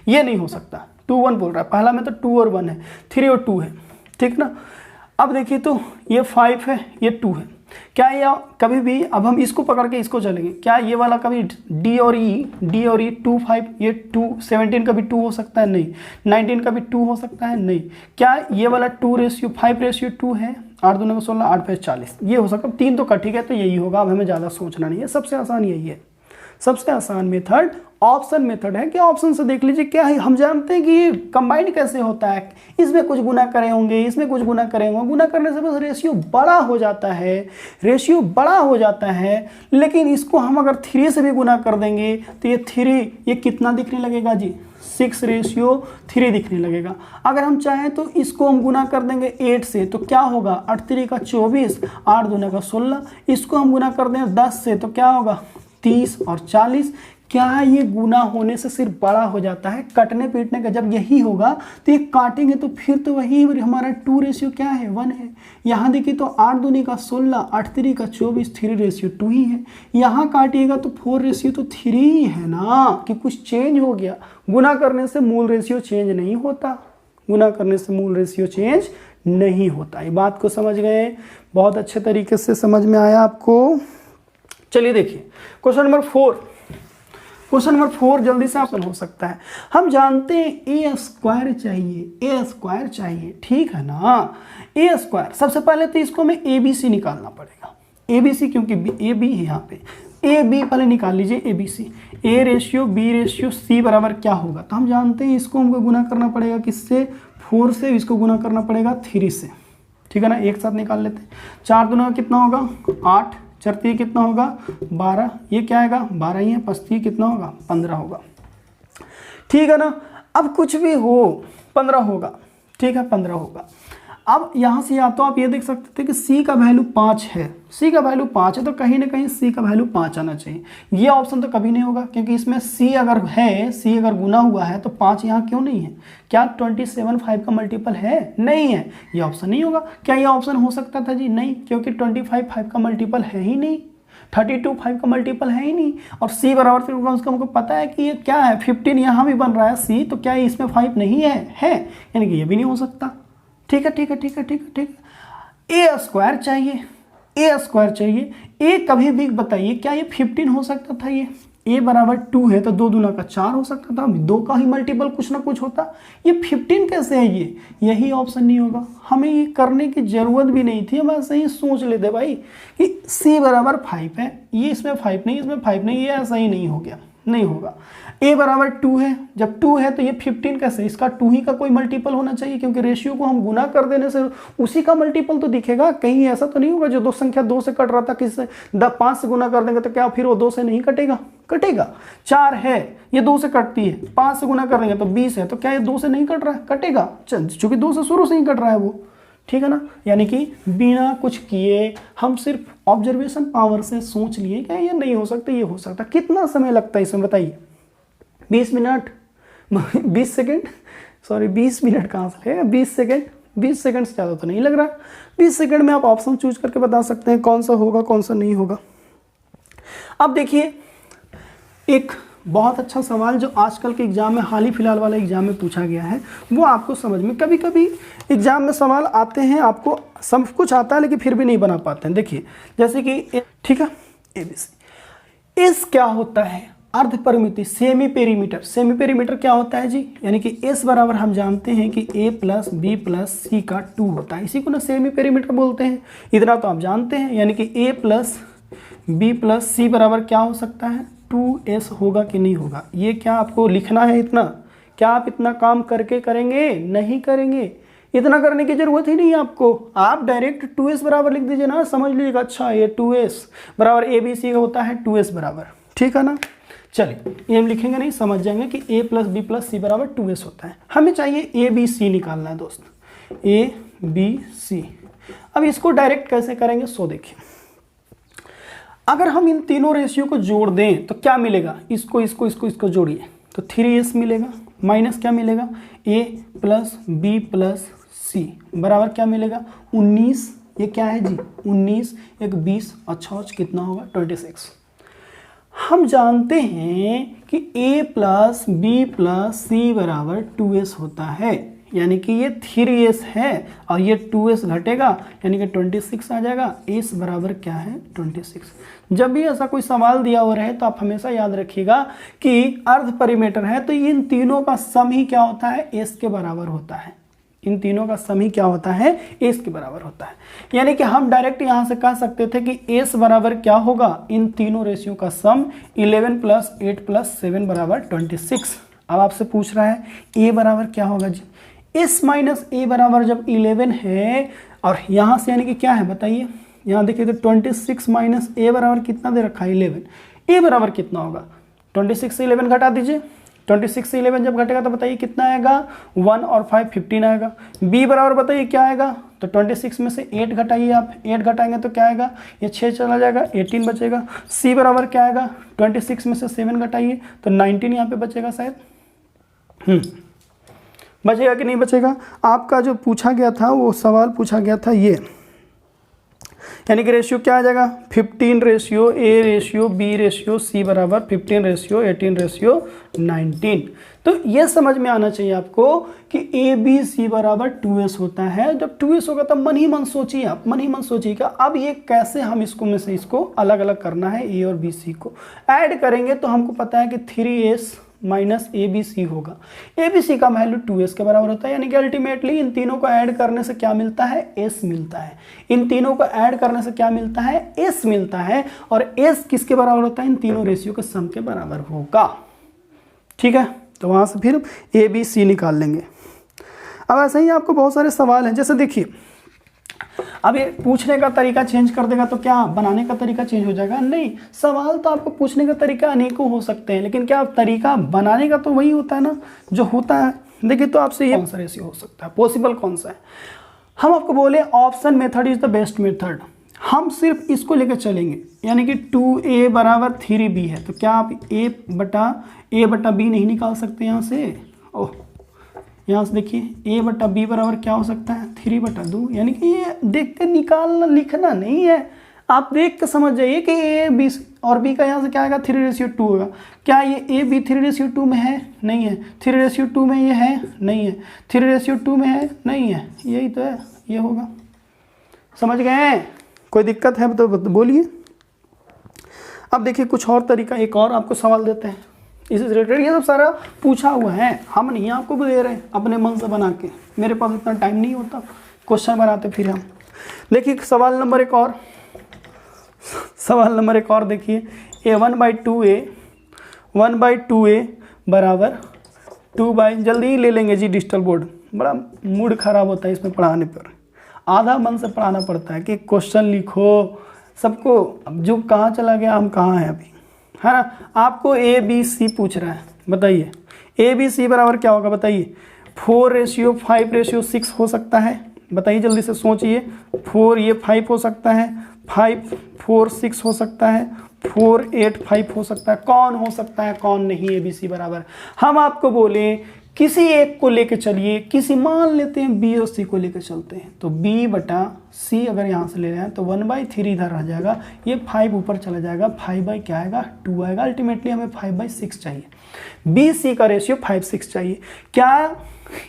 ये नहीं हो सकता। 2 1 बोल रहा है, पहला में तो 2 और 1 है, 3 और 2 है, ठीक ना। अब देखिए तो ये 5 है, ये 2 है। क्या ये कभी भी, अब हम इसको पकड़ के इसको चलेंगे, क्या ये वाला कभी डी और ई 2 5, ये 2 17 का भी 2 हो सकता है? नहीं। 19 का भी 2 हो सकता है? नहीं। क्या ये वाला 2/5/2 है? 8 दूना 16, 8 5 40, ये हो सकता है। 3 तो कट ही गया, तो यही होगा। अब हमें ज़्यादा सोचना नहीं है, सबसे आसान यही है, सबसे आसान मेथड ऑप्शन मेथड है कि ऑप्शन से देख लीजिए क्या है। हम जानते हैं कि ये कंबाइंड कैसे होता है, इसमें कुछ गुना करे होंगे, इसमें कुछ गुना करे होंगे, गुना करने से बस रेशियो बड़ा हो जाता है, रेशियो बड़ा हो जाता है। लेकिन इसको हम अगर 3 से भी गुना कर देंगे तो ये 3 ये कितना दिखने लगेगा जी, 6:3 दिखने लगेगा। अगर हम चाहें तो इसको हम गुना कर देंगे 8 से तो क्या होगा, 8 3 का 24, 8 दूना का 16। इसको हम गुना कर दें 10 से तो क्या होगा, 30 और 40। क्या ये गुना होने से सिर्फ बड़ा हो जाता है, कटने पीटने का जब यही होगा तो ये काटेंगे तो फिर तो वही हमारा 2 रेशियो क्या है, 1 है। यहाँ देखिए तो 8 दूनी का 16, 8 3 का 24, 3 रेशियो 2 ही है। यहाँ काटिएगा तो 4 रेशियो तो 3 ही है ना, कि कुछ चेंज हो गया। गुना करने से मूल रेशियो चेंज नहीं होता, गुना करने से मूल रेशियो चेंज नहीं होता। ये बात को समझ गए, बहुत अच्छे तरीके से समझ में आया आपको। चलिए देखिए क्वेश्चन नंबर 4, क्वेश्चन नंबर 4 जल्दी से ऑप्शन हो सकता है। हम जानते हैं ए स्क्वायर चाहिए, ठीक है ना। ए स्क्वायर सबसे पहले तो इसको हमें ए बी सी निकालना पड़ेगा, ए बी सी, क्योंकि ए बी है यहाँ पे, ए बी पहले निकाल लीजिए, A B C, A ratio B ratio C बराबर क्या होगा। तो हम जानते हैं इसको हमको गुना करना पड़ेगा किससे, 4 से, इसको गुना करना पड़ेगा 3 से, ठीक है ना। एक साथ निकाल लेते हैं, 4 दूना कितना होगा 8, 4 3 कितना होगा 12, ये क्या आएगा 12 ही है, 5 3 कितना होगा 15 होगा, ठीक है ना। अब कुछ भी हो 15 होगा, ठीक है 15 होगा। अब यहाँ से या तो आप ये देख सकते थे कि C का वैल्यू 5 है, C का वैल्यू 5 है तो कहीं ना कहीं C का वैल्यू 5 आना चाहिए। ये ऑप्शन तो कभी नहीं होगा क्योंकि इसमें C अगर है, C अगर गुना हुआ है तो 5 यहाँ क्यों नहीं है। क्या 27 5 का मल्टीपल है, नहीं है, ये ऑप्शन नहीं होगा। क्या ये ऑप्शन हो सकता था जी, नहीं, क्योंकि 25 5 का मल्टीपल है ही नहीं, 32 5 का मल्टीपल है ही नहीं। और C बराबर फिर उसका हमको पता है कि ये क्या है 15, यहाँ भी बन रहा है C, तो क्या इसमें 5 नहीं है, यानी कि ये भी नहीं हो सकता। ठीक है ठीक है ठीक है ठीक है ठीक है। ए स्क्वायर चाहिए, ए स्क्वायर चाहिए। ए कभी भी बताइए क्या ये 15 हो सकता था, ये ए बराबर 2 है तो 2 दूना का 4 हो सकता था, 2 का ही मल्टीपल कुछ ना कुछ होता। ये 15 कैसे है, ये यही ऑप्शन नहीं होगा। हमें ये करने की जरूरत भी नहीं थी, हम ऐसे ही सोच लेते भाई कि C बराबर 5 है, ये इसमें 5 नहीं, इसमें 5 नहीं, ये ऐसा ही नहीं हो गया, नहीं होगा। a बराबर 2 है, जब 2 है तो ये 15 कैसे, इसका 2 ही का कोई मल्टीपल होना चाहिए क्योंकि रेशियो को हम गुना कर देने से उसी का मल्टीपल तो दिखेगा। कहीं ऐसा तो नहीं होगा जो 2 संख्या 2 से कट रहा था किससे 5 से गुना कर देंगे तो क्या फिर वो 2 से नहीं कटेगा, कटेगा। 4 है ये 2 से कटती है, 5 से गुना कर देंगे तो 20 है, तो क्या ये 2 से नहीं कट रहा है, कटेगा, चूंकि 2 से शुरू से ही कट रहा है वो, ठीक है ना। यानी कि बिना कुछ किए हम सिर्फ ऑब्जर्वेशन पावर से सोच लिए कि ये नहीं हो सकता, ये हो सकता। कितना समय लगता है इसमें बताइए, 20 मिनट 20 सेकेंड, सॉरी 20 मिनट कहाँ से लगेगा, 20 सेकेंड, 20 सेकेंड से ज़्यादा तो नहीं लग रहा। 20 सेकेंड में आप ऑप्शन चूज करके बता सकते हैं कौन सा होगा कौन सा नहीं होगा। अब देखिए एक बहुत अच्छा सवाल जो आजकल के एग्जाम में, हाल ही फिलहाल वाले एग्जाम में पूछा गया है, वो आपको समझ में, कभी कभी एग्जाम में सवाल आते हैं आपको सब कुछ आता है लेकिन फिर भी नहीं बना पाते हैं। देखिए जैसे कि ठीक है ABC, इस क्या होता है अर्ध परिमिति, सेमी पेरीमीटर। सेमी पेरीमीटर क्या होता है जी, यानी कि S बराबर हम जानते हैं कि A plus B plus C का 2 होता है, इसी को ना सेमी पेरीमीटर बोलते हैं। इतना तो आप जानते हैं, यानी कि A plus B plus C बराबर क्या हो सकता है 2S होगा कि नहीं होगा। ये क्या आपको लिखना है इतना, क्या आप इतना काम करके करेंगे, नहीं करेंगे, इतना करने की जरूरत ही नहीं है आपको। आप डायरेक्ट 2S बराबर लिख दीजिए ना, समझ लीजिएगा अच्छा ये 2S बराबर ABC का होता है 2S बराबर, ठीक है ना। चलिए ये हम लिखेंगे नहीं, समझ जाएंगे कि A plus B plus C बराबर 2S होता है। हमें चाहिए ABC निकालना है दोस्त, ABC। अब इसको डायरेक्ट कैसे करेंगे सो देखिए, अगर हम इन तीनों रेशियो को जोड़ दें तो क्या मिलेगा, इसको इसको इसको इसको जोड़िए तो 3S मिलेगा, माइनस क्या मिलेगा A plus B plus C बराबर क्या मिलेगा 19। ये क्या है जी 19, एक 20 और 6 कितना होगा 26। हम जानते हैं कि A plus B plus C बराबर 2S होता है, यानी कि ये 3S है और ये 2S घटेगा यानी कि 26 आ जाएगा। S बराबर क्या है 26। जब भी ऐसा कोई सवाल दिया हुआ रहे तो आप हमेशा याद रखिएगा कि अर्ध परिमीटर है तो इन तीनों का सम ही क्या होता है S के बराबर होता है। इन तीनों का सम ही क्या होता है, एस के बराबर होता है। यानी कि हम डायरेक्ट यहाँ से कह सकते थे कि एस बराबर क्या होगा, इन तीनों रेशियो का सम 11 + 8 + 7 = 26। अब आपसे पूछ रहा है ए बराबर क्या होगा जी, एस माइनस ए बराबर जब 11 है और यहाँ से यानी कि क्या है बताइए, यहाँ देखिए तो 26 माइनस ए बराबर कितना दे रखा है 11, ए बराबर कितना होगा, 26 से 11 घटा दीजिए, 26 से 11 जब घटेगा तो बताइए कितना आएगा, 1 और 5 15 आएगा। बी बराबर बताइए क्या आएगा, तो 26 में से 8 घटाइए आप, 8 घटाएंगे तो क्या आएगा, ये 6 चला जाएगा, 18 बचेगा। सी बराबर क्या आएगा, 26 में से 7 घटाइए तो 19 यहाँ पे बचेगा शायद, बचेगा कि नहीं बचेगा। आपका जो पूछा गया था वो सवाल पूछा गया था ये, यानी कि रेशियो क्या आ जाएगा, 15:A:B:C बराबर 15:18:19। तो ये समझ में आना चाहिए आपको कि ABC बराबर 2S होता है। जब 2S होगा तब मन ही मन सोचिए आप, मन ही मन सोचिएगा अब ये कैसे हम इसको में से इसको अलग अलग करना है, A और BC को ऐड करेंगे तो हमको पता है कि 3S माइनस ABC होगा। ABC का वैल्यू 2S के बराबर होता है, यानी कि अल्टीमेटली इन तीनों को ऐड करने से क्या मिलता है, S मिलता है। इन तीनों को ऐड करने से क्या मिलता है, S मिलता है। और S किसके बराबर होता है, इन तीनों रेशियो के सम के बराबर होगा। ठीक है, तो वहां से फिर ABC निकाल लेंगे। अब ऐसे ही आपको बहुत सारे सवाल हैं, जैसे देखिए अब ये पूछने का तरीका चेंज कर देगा तो क्या बनाने का तरीका चेंज हो जाएगा, नहीं। सवाल तो आपको पूछने का तरीका अनेकों हो सकते हैं, लेकिन क्या तरीका बनाने का तो वही होता है ना जो होता है। देखिए तो आपसे ये कौन सा रेशियो हो सकता है, पॉसिबल कौन सा है। हम आपको बोले option method is the best method, हम सिर्फ इसको लेकर चलेंगे, यानी कि 2A बराबर 3B है तो क्या आप A बटा B नहीं निकाल सकते यहाँ से। ओह, यहाँ से देखिए A बटा B बराबर क्या हो सकता है, 3/2, यानी कि ये देख कर निकालना लिखना नहीं है, आप देख कर समझ जाइए कि A B और B का यहाँ से क्या आएगा, 3:2 होगा। क्या ये A B 3:2 में है, नहीं है। 3:2 में ये है, नहीं है। 3:2 में है, नहीं है, यही तो है, ये होगा। समझ गए, कोई दिक्कत है तो बोलिए। अब देखिए कुछ और तरीका, एक और आपको सवाल देते हैं इससे रिलेटेड। ये सब सारा पूछा हुआ है, हम नहीं आपको दे रहे हैं अपने मन से बना के, मेरे पास इतना टाइम नहीं होता क्वेश्चन बनाते फिर हम। देखिए सवाल नंबर एक और देखिए, A1/2A बराबर 2 जल्दी ही ले लेंगे जी, डिजिटल बोर्ड बड़ा मूड खराब होता है इसमें पढ़ाने पर, आधा मन से पढ़ाना पड़ता है कि क्वेश्चन लिखो सबको। अब जो कहाँ चला गया, हम कहाँ हैं अभी, है ना। आपको ABC पूछ रहा है, बताइए ABC बराबर क्या होगा बताइए, 4:5:6 हो सकता है, बताइए जल्दी से सोचिए। 4 ये 5 हो सकता है, 5 4 6 हो सकता है, 4 8 5 हो सकता है, कौन हो सकता है कौन नहीं। ABC बराबर हम आपको बोले किसी एक को लेके चलिए, किसी मान लेते हैं B और C को लेकर चलते हैं, तो B बटा C अगर यहाँ से ले रहे हैं तो 1/3 इधर रह जाएगा, ये 5 ऊपर चला जाएगा, 5 क्या आएगा 2 आएगा। अल्टीमेटली हमें 5/6 चाहिए, BC का रेशियो 5:6 चाहिए। क्या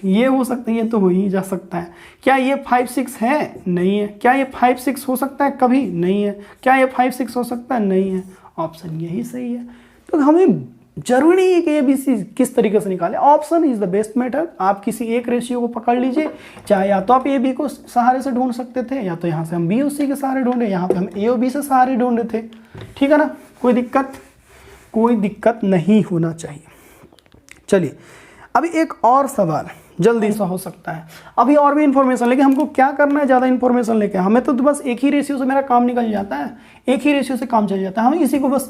ये हो सकता है, ये तो हो ही जा सकता है। क्या ये 5:6 है, नहीं है। क्या ये 5:6 हो सकता है कभी, नहीं है। क्या ये 5:6 हो सकता है, नहीं है। ऑप्शन यही सही है। तो हमें जरूरी नहीं है कि ABC किस तरीके से निकालें, option is the best method. आप किसी एक रेशियो को पकड़ लीजिए, चाहे या तो आप AB को सहारे से ढूंढ सकते थे, या तो यहाँ से हम B और C के सहारे ढूंढे, यहाँ पे हम A और B से सहारे ढूंढे थे। ठीक है ना, कोई दिक्कत नहीं होना चाहिए। चलिए अभी एक और सवाल जल्दी सा हो सकता है, अभी और भी इन्फॉर्मेशन लेके हमको क्या करना है, ज़्यादा इन्फॉर्मेशन लेके हमें तो बस एक ही रेशियो से मेरा काम निकल जाता है, एक ही रेशियो से काम चल जाता है, हम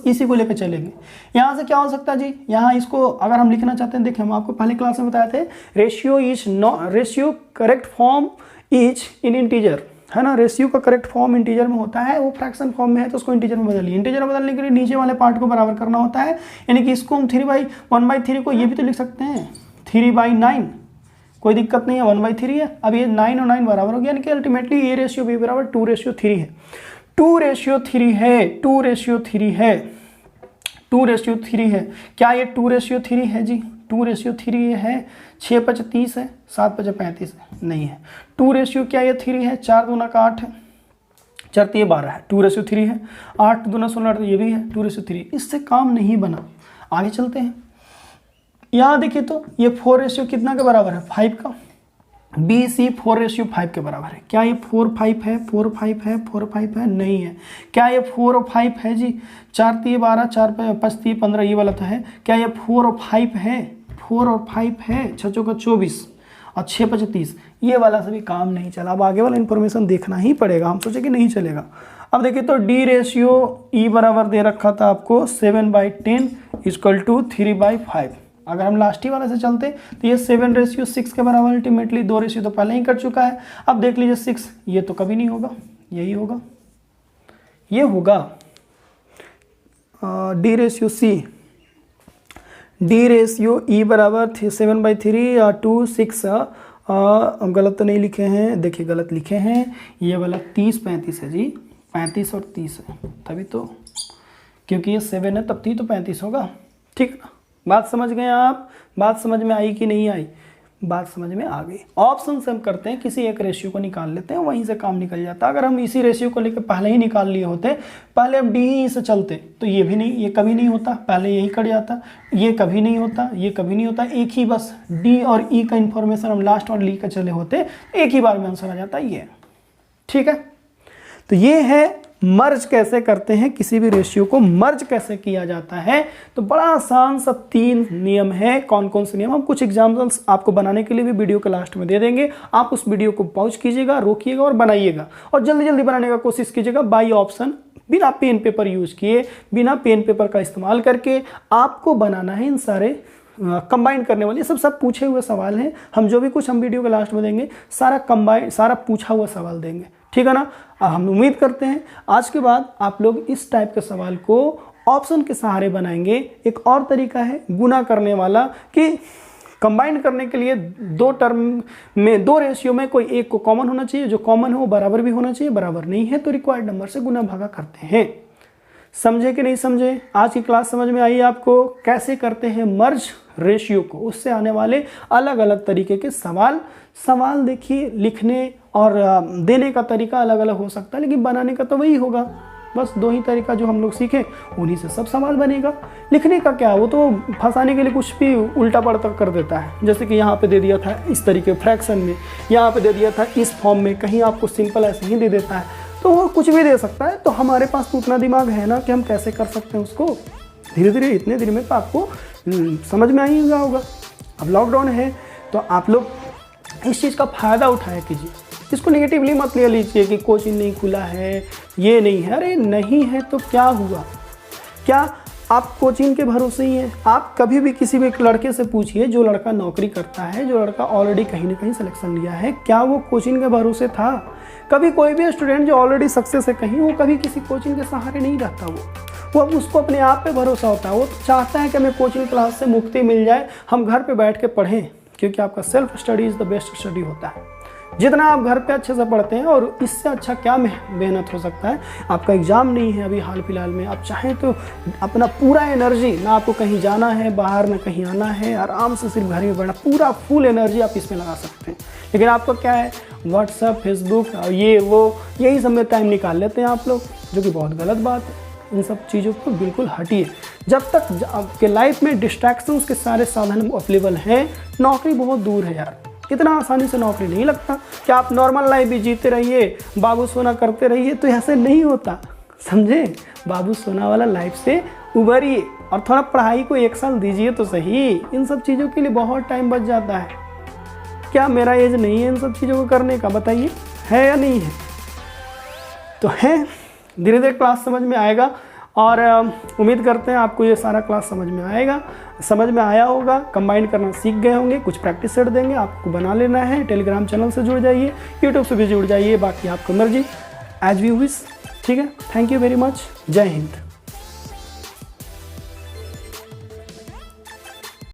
इसी को लेकर चलेंगे। यहाँ से क्या हो सकता है जी, यहाँ इसको अगर हम लिखना चाहते हैं, देखिए हम आपको पहले क्लास में बताए थे, ratio correct form is in integer, है ना। रेशियो का करेक्ट फॉर्म इंटीजर में होता है, वो फ्रैक्शन फॉर्म में है तो उसको इंटीजर में बदलिए। इंटीजर में बदलने के लिए नीचे वाले पार्ट को बराबर करना होता है, यानी कि इसको हम 1/3 को ये भी तो लिख सकते हैं 3/9, कोई दिक्कत नहीं है, 1/3 है। अब ये 9 और 9 बराबर हो गया, यानी कि अल्टीमेटली A:B बराबर 2:3 है। 2:3 है, 2:3 है, 2:3 है। क्या ये 2:3 है जी, 2:3 है। 6×5 = 30 है, 7×5 = 35 है, नहीं है। 2 क्या ये 3 है, 4 दूना का 8 है, 4 ये 12 है, 2:3 है। 8 दूना 16, ये भी है 2:3, इससे काम नहीं बना। आगे चलते हैं, यहाँ देखिए तो ये 4 कितना के बराबर है, 5 का, BC 4:5 के बराबर है। क्या ये 4:5 है? 4:5 है? 4:5 है? नहीं है। क्या ये 4:5 है जी? 4 × 12, 4 × 5 = 15, ये वाला तो है। क्या ये 4:5 है? 4:5 है। 6 × 24 और 6 × 30, ये वाला से भी काम नहीं चला। अब आगे वाला इन्फॉर्मेशन देखना ही पड़ेगा, हम सोचे कि नहीं चलेगा। अब देखिए तो D/E बराबर दे रखा था आपको 7/10 = 3/5। अगर हम लास्ट ही वाले से चलते तो ये 7/6 के बराबर अल्टीमेटली, 2 रेशियो तो पहले ही कर चुका है। अब देख लीजिए 6, ये तो कभी नहीं होगा, यही होगा, ये होगा D/C, D/E बराबर 7/3 2 6, गलत तो नहीं लिखे हैं, देखिए गलत लिखे हैं, ये वाला 30-35 है जी, 35 और 30 है, तभी तो, क्योंकि ये 7 है तब तो 35 होगा। ठीक है ना, बात समझ गए आप? बात समझ में आई कि नहीं आई? बात समझ में आ गई। ऑप्शन से हम करते हैं, किसी एक रेशियो को निकाल लेते हैं, वहीं से काम निकल जाता है। अगर हम इसी रेशियो को लेकर पहले ही निकाल लिए होते, पहले हम DE से चलते तो ये भी नहीं, ये कभी नहीं होता, पहले यही कट जाता, ये कभी नहीं होता, ये कभी नहीं होता। एक ही बस D और E का इन्फॉर्मेशन हम लास्ट और ली का चले होते, एक ही बार में आंसर आ जाता ये। ठीक है, तो ये है मर्ज कैसे करते हैं, किसी भी रेशियो को मर्ज कैसे किया जाता है। तो बड़ा आसान सा 3 नियम है। कौन कौन से नियम, हम कुछ एग्जाम्पल्स आपको बनाने के लिए भी वीडियो के लास्ट में दे देंगे। आप उस वीडियो को पॉज कीजिएगा, रोकिएगा और बनाइएगा, और जल्दी जल्दी बनाने का कोशिश कीजिएगा बाई ऑप्शन, बिना पेन पेपर यूज किए, बिना पेन पेपर का इस्तेमाल करके आपको बनाना है। इन सारे कंबाइन करने वाले सब पूछे हुए सवाल हैं। हम जो भी कुछ हम वीडियो के लास्ट में देंगे सारा कंबाइन, सारा पूछा हुआ सवाल देंगे। ठीक है ना, हम उम्मीद करते हैं आज के बाद आप लोग इस टाइप के सवाल को ऑप्शन के सहारे बनाएंगे। एक और तरीका है गुना करने वाला, कि कंबाइन करने के लिए 2 टर्म में, 2 रेशियो में कोई एक को कॉमन होना चाहिए, जो कॉमन हो वो बराबर भी होना चाहिए, बराबर नहीं है तो रिक्वायर्ड नंबर से गुना भागा करते हैं। समझे कि नहीं समझे? आज की क्लास समझ में आई आपको? कैसे करते हैं मर्ज रेशियो को, उससे आने वाले अलग अलग तरीके के सवाल देखिए, लिखने और देने का तरीका अलग अलग हो सकता है, लेकिन बनाने का तो वही होगा। बस 2 ही तरीका जो हम लोग सीखे, उन्हीं से सब सवाल बनेगा। लिखने का क्या, वो तो फंसाने के लिए कुछ भी उल्टा पलटा कर देता है। जैसे कि यहाँ पे दे दिया था इस तरीके फ्रैक्शन में, यहाँ पे दे दिया था इस फॉर्म में, कहीं आपको सिंपल ऐसे ही दे देता है, तो वो कुछ भी दे सकता है। तो हमारे पास तो उतना दिमाग है ना कि हम कैसे कर सकते हैं उसको। धीरे धीरे, इतने दिन में तो आपको समझ में आ ही गया होगा। अब लॉकडाउन है तो आप लोग इस चीज़ का फ़ायदा उठाया कीजिए। इसको नेगेटिवली मत ले लीजिए कि कोचिंग नहीं खुला है, ये नहीं है। अरे नहीं है तो क्या हुआ? क्या आप कोचिंग के भरोसे ही हैं? आप कभी भी किसी भी लड़के से पूछिए, जो लड़का नौकरी करता है, जो लड़का ऑलरेडी कहीं ना कहीं सिलेक्शन लिया है, क्या वो कोचिंग के भरोसे था? कभी कोई भी स्टूडेंट जो ऑलरेडी सक्सेस है कहीं, वो कभी किसी कोचिंग के सहारे नहीं रहता। वो उसको अपने आप पे भरोसा होता है। वो चाहता है कि हमें कोचिंग क्लास से मुक्ति मिल जाए, हम घर पे बैठ के पढ़ें, क्योंकि आपका self study is the best study होता है। जितना आप घर पे अच्छे से पढ़ते हैं, और इससे अच्छा क्या मेहनत हो सकता है। आपका एग्ज़ाम नहीं है अभी हाल फिलहाल में, आप चाहें तो अपना पूरा एनर्जी, ना आपको कहीं जाना है बाहर, ना कहीं आना है, आराम से सिर्फ घर में पढ़ना, पूरा फुल एनर्जी आप इसमें लगा सकते हैं। लेकिन आपका क्या है, व्हाट्सअप, फेसबुक, ये वो, यही सब में टाइम निकाल लेते हैं आप लोग, जो कि बहुत गलत बात है। इन सब चीज़ों को बिल्कुल हटिए। जब तक आपके लाइफ में डिस्ट्रैक्शंस के सारे साधन अवेलेबल हैं, नौकरी बहुत दूर है यार। इतना आसानी से नौकरी नहीं लगता कि आप नॉर्मल लाइफ भी जीते रहिए, बाबू सोना करते रहिए, तो ऐसे नहीं होता, समझे? बाबू सोना वाला लाइफ से उभरिए और थोड़ा पढ़ाई को 1 साल दीजिए तो सही। इन सब चीज़ों के लिए बहुत टाइम बच जाता है। क्या मेरा एज नहीं है इन सब चीज़ों को करने का? बताइए, है या नहीं है? तो है, धीरे धीरे क्लास समझ में आएगा, और उम्मीद करते हैं आपको ये सारा क्लास समझ में आया होगा। कंबाइन करना सीख गए होंगे। कुछ प्रैक्टिस सेट देंगे, आपको बना लेना है। टेलीग्राम चैनल से जुड़ जाइए, यूट्यूब से भी जुड़ जाइए, बाकी आपको मर्जी, एज वी विश। ठीक है, थैंक यू वेरी मच, जय हिंद।